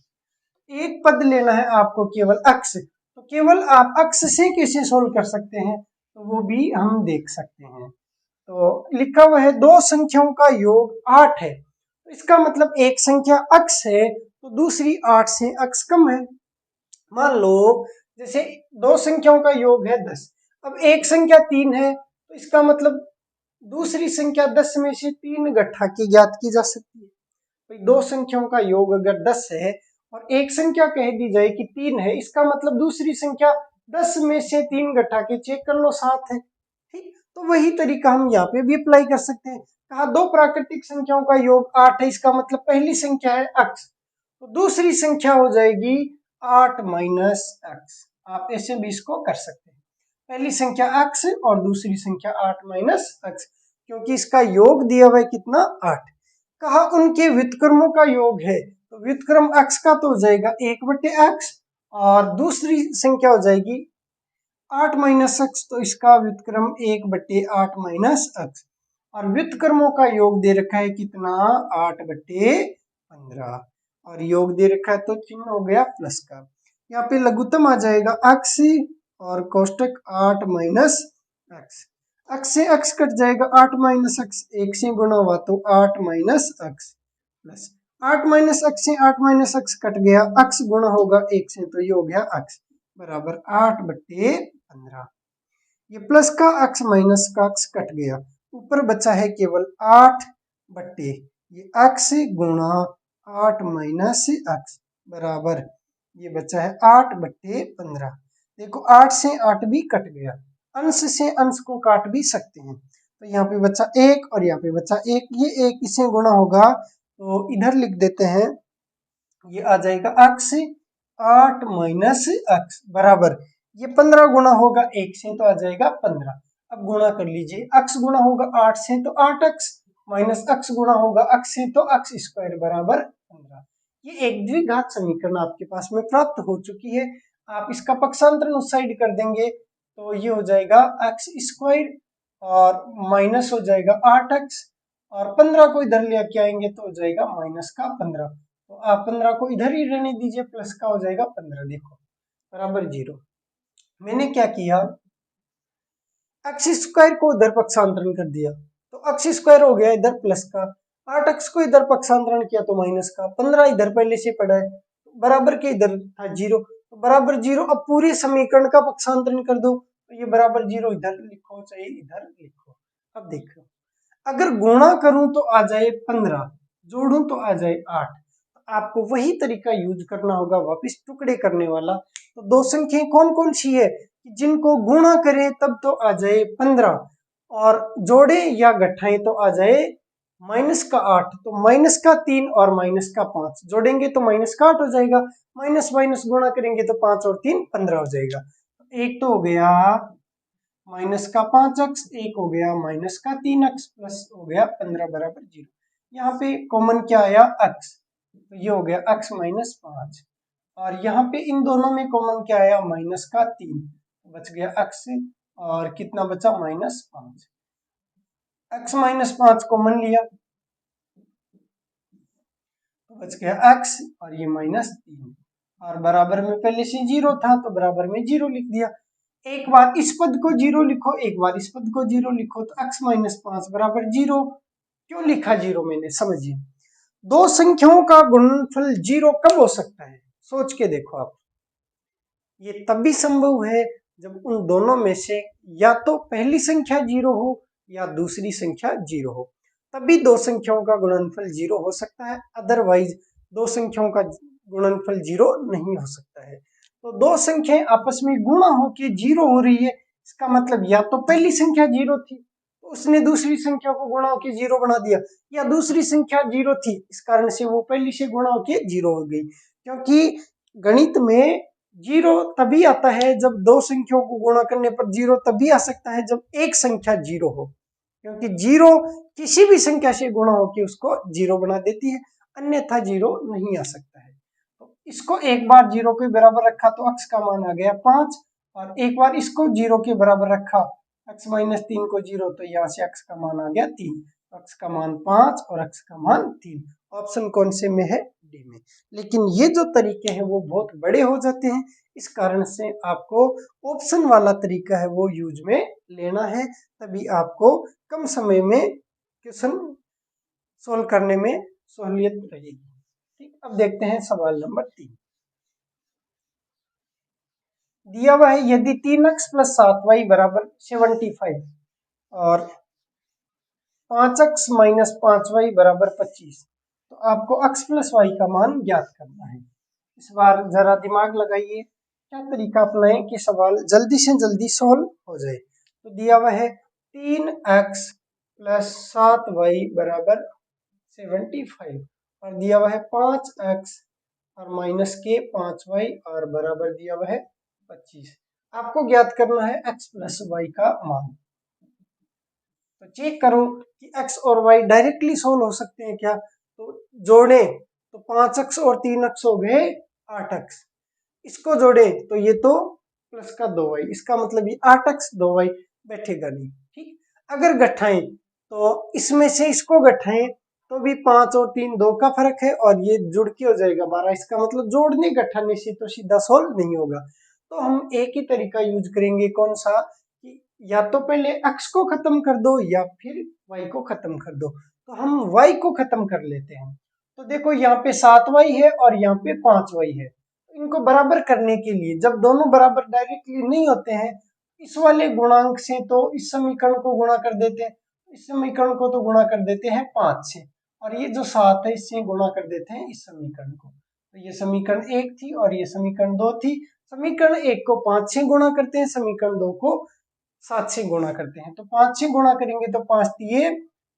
एक पद लेना है आपको केवल x, तो केवल आप अक्स से कैसे सोल्व कर सकते हैं तो वो भी हम देख सकते हैं। तो लिखा हुआ है दो संख्याओं का योग 8 है, तो इसका मतलब एक संख्या अक्स है तो दूसरी 8 से अक्स कम है। मान लो जैसे दो संख्याओं का योग है 10, अब एक संख्या 3 है तो इसका मतलब दूसरी संख्या 10 में से 3 घटा के ज्ञात की जा सकती है। भाई दो संख्याओं का योग अगर 10 है और एक संख्या कह दी जाए कि 3 है, इसका मतलब दूसरी संख्या 10 में से 3 घटा के चेक कर लो 7 है। ठीक, तो वही तरीका हम यहाँ पे भी अप्लाई कर सकते हैं। कहा दो प्राकृतिक संख्याओं का योग 8 है, इसका मतलब पहली संख्या है अक्स, तो दूसरी संख्या हो जाएगी 8 माइनस अक्स। आप ऐसे भी इसको कर सकते हैं, पहली संख्या अक्स और दूसरी संख्या 8 माइनस अक्स, क्योंकि इसका योग दिया हुआ है कितना 8। कहा उनके व्युत्क्रमों का योग है, तो व्युत्क्रम अक्स का तो हो जाएगा 1/x और दूसरी संख्या हो जाएगी 8 माइनस अक्स, तो इसका व्युत्क्रम 1/8 माइनस अक्स। और व्युत्क्रमों का योग दे रखा है कितना 8/15 और योग दे रखा है तो चिन्ह हो गया प्लस का। यहाँ पे लघुत्तम आ जाएगा अक्स और कोष्टक 8 माइनस अक्स। अक्स से अक्स कट जाएगा, 8 माइनस अक्स 1 से गुणा हुआ तो 8 माइनस अक्स प्लस 8 माइनस अक्स से 8 माइनस अक्स कट गया, अक्स गुणा होगा 1 से तो ये हो गया अक्स बराबर 8/15। ये प्लस का अक्स माइनस का अक्स कट गया, ऊपर बचा है केवल 8 बट्टे ये अक्स गुणा 8 माइनस अक्स बराबर ये बचा है 8/15। देखो 8 से 8 भी कट गया, अंश से अंश को काट भी सकते हैं, तो यहाँ पे बचा 1 और यहाँ पे बचा 1, ये 1 इसे गुणा होगा तो इधर लिख देते हैं, ये आ जाएगा अक्स 8 माइनस अक्स बराबर ये 15 गुणा होगा 1 से तो आ जाएगा 15। अब गुणा कर लीजिए, अक्स गुणा होगा 8 से तो 8 अक्स माइनस अक्स गुणा होगा अक्स से तो अक्स स्क्वायर बराबर 15। ये एक द्विघात समीकरण आपके पास में प्राप्त हो चुकी है। आप इसका पक्षांतरण उस साइड कर देंगे तो ये हो जाएगा एक्स स्क्वायर और माइनस हो जाएगा 8x और 15 को इधर ले के आएंगे तो हो जाएगा माइनस का 15, तो आप 15 को इधर ही रहने दीजिए, प्लस का हो जाएगा 15 देखो बराबर 0। मैंने क्या किया, एक्स स्क्वायर को इधर पक्षांतरण कर दिया तो एक्स स्क्वायर हो गया इधर प्लस का, 8x को इधर पक्षांतरण किया तो माइनस का, 15 इधर पहले से पड़ा है बराबर के इधर था 0 तो बराबर 0। अब पूरे समीकरण का पक्षांतरण कर दो तो ये बराबर 0 इधर लिखो चाहे इधर लिखो। अब देखो अगर गुणा करूं तो आ जाए 15, जोड़ूं तो आ जाए 8, तो आपको वही तरीका यूज करना होगा वापस टुकड़े करने वाला। तो दो संख्याएं कौन कौन सी है कि जिनको गुणा करें तब तो आ जाए 15 और जोड़े या घटाएं तो आ जाए माइनस का 8, तो माइनस का 3 और माइनस का 5 जोड़ेंगे तो माइनस का 8 हो जाएगा, माइनस माइनस गुणा करेंगे तो 5 और 3 15 हो जाएगा। एक तो हो गया माइनस का 5x, एक हो गया माइनस का 3x प्लस हो गया 15 बराबर 0। यहाँ पे कॉमन क्या आया x, तो ये हो गया x माइनस 5 और यहाँ पे इन दोनों में कॉमन क्या आया माइनस का 3, बच गया x और कितना बचा माइनस 5, x माइनस 5 कॉमन लिया तो बच गया x और ये माइनस 3 और बराबर में पहले से 0 था तो बराबर में 0 लिख दिया। एक बार इस पद को 0 लिखो, एक बार इस पद को 0 लिखो, तो x माइनस 5 बराबर 0। क्यों लिखा 0 मैंने, समझिए दो संख्याओं का गुणनफल 0 कब हो सकता है, सोच के देखो आप। ये तभी संभव है जब उन दोनों में से या तो पहली संख्या 0 हो या दूसरी संख्या 0 हो, तभी दो संख्याओं का गुणनफल 0 हो सकता है, अदरवाइज दो संख्याओं का गुणनफल 0 नहीं हो सकता है। तो दो संख्याएं आपस में गुणा होके 0 हो रही है, इसका मतलब या तो पहली संख्या 0 थी तो उसने दूसरी संख्या को गुणा होके 0 बना दिया, या दूसरी संख्या 0 थी इस कारण से वो पहली से गुणा होके 0 हो गई। क्योंकि गणित में 0 तभी आता है जब दो संख्याओं को गुणा करने पर, 0 तभी आ सकता है जब एक संख्या 0 हो, क्योंकि 0 किसी भी संख्या से गुणा होकर उसको 0 बना देती है, अन्यथा 0 नहीं आ सकता है। तो इसको एक बार 0 के बराबर रखा तो x का मान आ गया 5 और एक बार इसको 0 के बराबर रखा x माइनस 3 को 0, तो यहाँ से x का मान आ गया 3, x का मान 5 और x का मान 3। ऑप्शन कौन से में है, डी में। लेकिन ये जो तरीके हैं वो बहुत बड़े हो जाते हैं, इस कारण से आपको ऑप्शन वाला तरीका है वो यूज में लेना है, तभी आपको कम समय में क्वेश्चन सोल्व करने में सहूलियत रहेगी। ठीक, अब देखते हैं सवाल नंबर 3। दिया हुआ है यदि 3x + 7y = 75 और 5x - 5y = 25, तो आपको x + y का मान ज्ञात करना है। इस बार जरा दिमाग लगाइए, क्या तरीका अपनाएं कि सवाल जल्दी से जल्दी सोल्व हो जाए। तो दिया हुआ है 3x + 7y = 75 और दिया हुआ है 5x और -5y और बराबर दिया हुआ है 25। आपको ज्ञात करना है x + y का मान। तो चेक करो कि x और y डायरेक्टली सोल्व हो सकते हैं क्या। तो जोड़े तो 5x और 3x हो गए 8x, इसको जोड़े तो ये तो प्लस का 2y, इसका मतलब ये 8x 2y बैठेगा नहीं। ठीक, अगर गठाएं तो इसमें से इसको गठाएं तो भी 5 और 3 2 का फर्क है और ये जुड़ के हो जाएगा 12, इसका मतलब जोड़ने घटाने से तो सीधा सोल्व नहीं होगा। तो हम एक ही तरीका यूज करेंगे, कौन सा, कि या तो पहले x को खत्म कर दो या फिर y को खत्म कर दो। तो हम y को खत्म कर लेते हैं। तो देखो यहाँ पे 7y है और यहाँ पे 5y है, इनको बराबर करने के लिए जब दोनों बराबर डायरेक्टली नहीं होते हैं, इस वाले गुणांक से तो इस समीकरण को गुणा कर देते हैं, इस समीकरण को तो गुणा कर देते हैं 5 से, और ये जो 7 है इससे गुणा कर देते हैं इस समीकरण को। तो ये समीकरण 1 थी और ये समीकरण 2 थी। समीकरण 1 को 5 से गुणा करते हैं, समीकरण 2 को 7 से गुणा करते हैं। तो 5 से गुणा करेंगे तो 5 दिए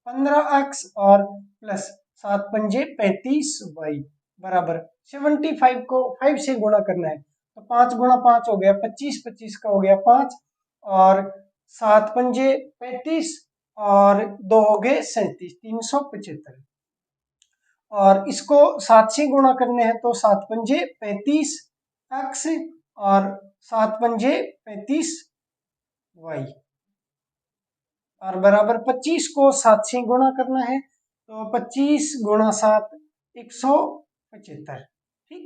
15x और प्लस 7 पंजे 35y बराबर 75 को 5 से गुणा करना है। तो 5 गुणा 5 हो गया 25, 25 का हो गया 5 और 7 पंजे 35 और 2 हो गए 37, 375। और इसको 7 से गुणा करने हैं तो 7 पंजे 35x और 7 पंजे 35y और बराबर 25 को 7 से गुणा करना है तो 25 गुणा 7 175। ठीक,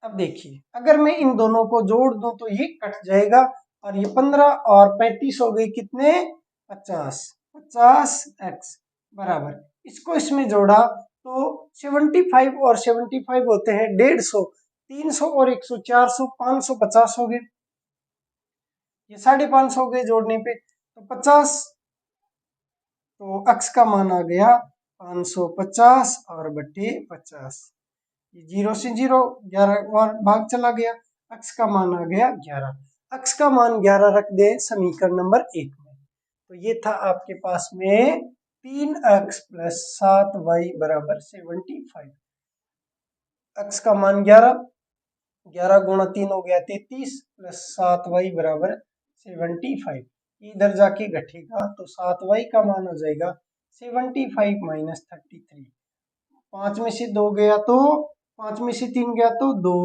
अब देखिए अगर मैं इन दोनों को जोड़ दूं तो ये कट जाएगा और ये 15 और 35 हो गए कितने 50, 50x बराबर, इसको इसमें जोड़ा तो 75 और 75 होते हैं 150, 300 और 100 400, 550 हो गए, ये 550 हो गए जोड़ने पे। तो 50 तो x का मान आ गया 550 और बटे 50, ये 0 से 0 11 बार भाग चला गया, x का मान आ गया 11। x का मान 11 रख दे समीकरण नंबर 1 में। तो ये था आपके पास में 3x + 7y = 75। x का मान 11, 11 गुणा 3 हो गया 33 प्लस 7y = 75। इधर जाके घटेगा तो 7y का मान हो जाएगा 75 - 33। 5 में से 2 गया तो 5 में से 3 गया तो 2,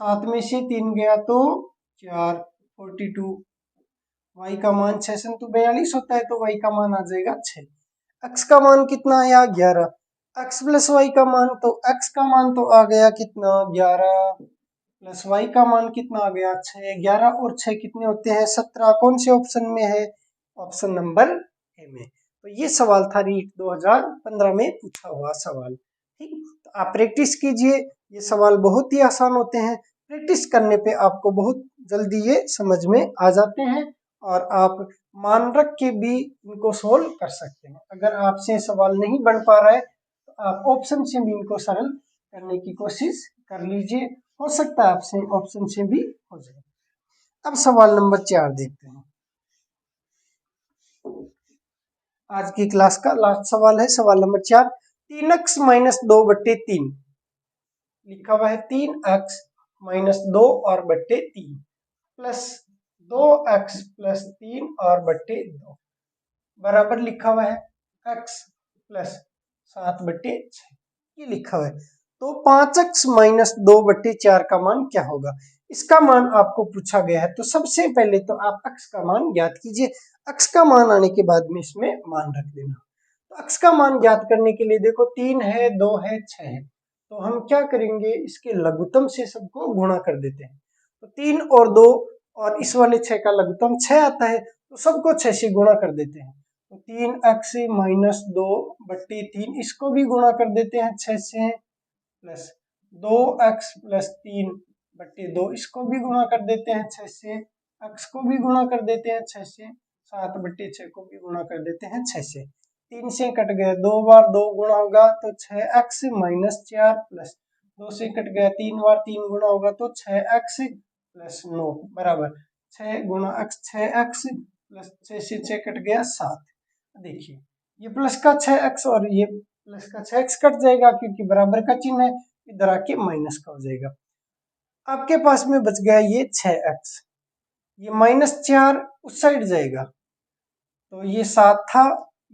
7 में से 3 गया तो 4, 42। y का मान 6 × 42 होता है तो y का मान आ जाएगा 6। x का मान कितना आया 11, x + y का मान, तो x का मान तो आ गया कितना 11 प्लस y का मान कितना आ गया 6, 11 और 6 कितने होते हैं 17। कौन से ऑप्शन में है, ऑप्शन नंबर ए में। तो ये सवाल था रीट 2015 में पूछा हुआ सवाल। ठीक, तो आप प्रैक्टिस कीजिए, ये सवाल बहुत ही आसान होते हैं, प्रैक्टिस करने पे आपको बहुत जल्दी ये समझ में आ जाते हैं और आप मान रख के भी इनको सोल्व कर सकते हैं। अगर आपसे सवाल नहीं बन पा रहा है तो आप ऑप्शन से भी इनको सरल करने की कोशिश कर लीजिए, हो सकता है आपसे ऑप्शन से भी हो जाए। अब सवाल नंबर 4 देखते हैं, आज की क्लास का लास्ट सवाल है सवाल नंबर 4। 3x - 2 बट्टे 3 लिखा हुआ है, 3x - 2 और बट्टे 3 प्लस 2x + 3 और बट्टे 2 बराबर लिखा हुआ है x + 7 बट्टे 6, ये लिखा हुआ है। तो 5x - 2 बट्टे 4 का मान क्या होगा, इसका मान आपको पूछा गया है। तो सबसे पहले तो आप x का मान ज्ञात कीजिए, x का मान आने के बाद में इसमें मान रख देना। तो x का मान ज्ञात करने के लिए देखो 3 है 2 है 6 है, तो हम क्या करेंगे, इसके लघुत्तम से सबको गुणा कर देते हैं। तो 3 और 2 और इस वाले 6 का लघुत्तम 6 आता है, तो सबको 6 से गुणा कर देते हैं। तो 3x माइनस 2/3 इसको भी गुणा कर देते हैं 6 से, प्लस 2x प्लस 3/2 इसको भी गुणा कर देते हैं 6 से, x को भी गुणा कर देते हैं 6 से, 7/6 को भी गुणा कर देते हैं 6 से। 3 से कट गया, 2 बार 2 गुणा होगा तो 6x माइनस 4 प्लस 2 से कट गया, 3 बार 3 गुणा होगा तो 6x प्लस 9 बराबर 6 गुणा x, 6x प्लस 6 से 6 कट गया 7। देखिए ये प्लस का 6x और ये प्लस का 6x कट जाएगा क्योंकि बराबर का चिन्ह है, इधर आके माइनस का हो जाएगा। आपके पास में बच गया ये 6x, ये -4 उस साइड जाएगा, तो ये 7 था,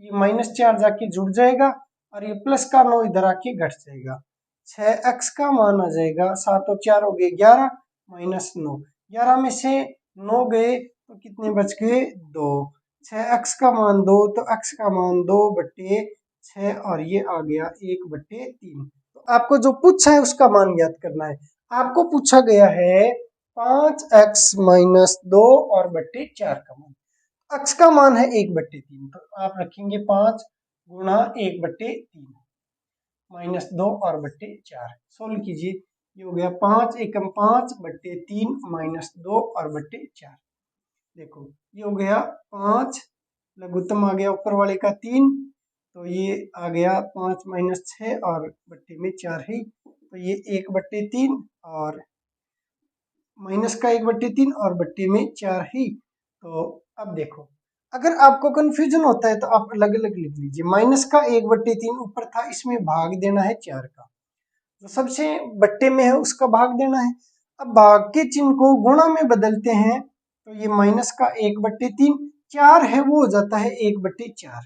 ये -4 जाके जुड़ जाएगा और ये प्लस का 9 इधर आके घट जाएगा। 6x का मान आ जाएगा, 7 और 4 हो गए 11 माइनस 9, 11 में से 9 गए तो कितने बच गए 2। 6x का मान 2 तो x का मान 2/6 और ये आ गया 1/3। तो आपको जो पूछा है उसका मान ज्ञात करना है। आपको पूछा गया है 5x माइनस 2 और बट्टे 4 का मान। x का मान है 1/3, तो आप रखेंगे 5 गुणा 1/3 माइनस 2 और बट्टे 4। सोल्व कीजिए, ये हो गया 5 एकम 5/3 माइनस 2 और बट्टे 4। देखो ये हो गया 5, लघुत्तम आ गया ऊपर वाले का 3, तो ये आ गया 5 माइनस 6 और बट्टे में 4 है, तो ये 1/3 और माइनस का 1/3 और बट्टे में 4 है। तो अब देखो, अगर आपको कंफ्यूजन होता है तो आप अलग अलग लिख लीजिए। माइनस का 1/3 ऊपर था, इसमें भाग देना है 4 का, जो सबसे बट्टे में है उसका भाग देना है। अब भाग के चिन्ह को गुणा में बदलते हैं, तो ये माइनस का 1/3, 4 है वो हो जाता है 1/4,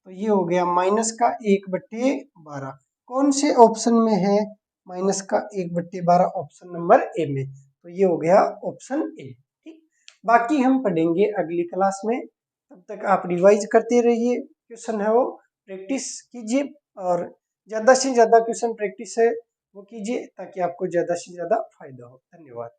तो ये हो गया माइनस का 1/12। कौन से ऑप्शन में है माइनस का 1/12? ऑप्शन नंबर ए में, तो ये हो गया ऑप्शन ए। ठीक, बाकी हम पढ़ेंगे अगली क्लास में, तब तक आप रिवाइज करते रहिए, क्वेश्चन है वो प्रैक्टिस कीजिए और ज्यादा से ज्यादा क्वेश्चन प्रैक्टिस है वो कीजिए ताकि आपको ज्यादा से ज्यादा फायदा हो। धन्यवाद।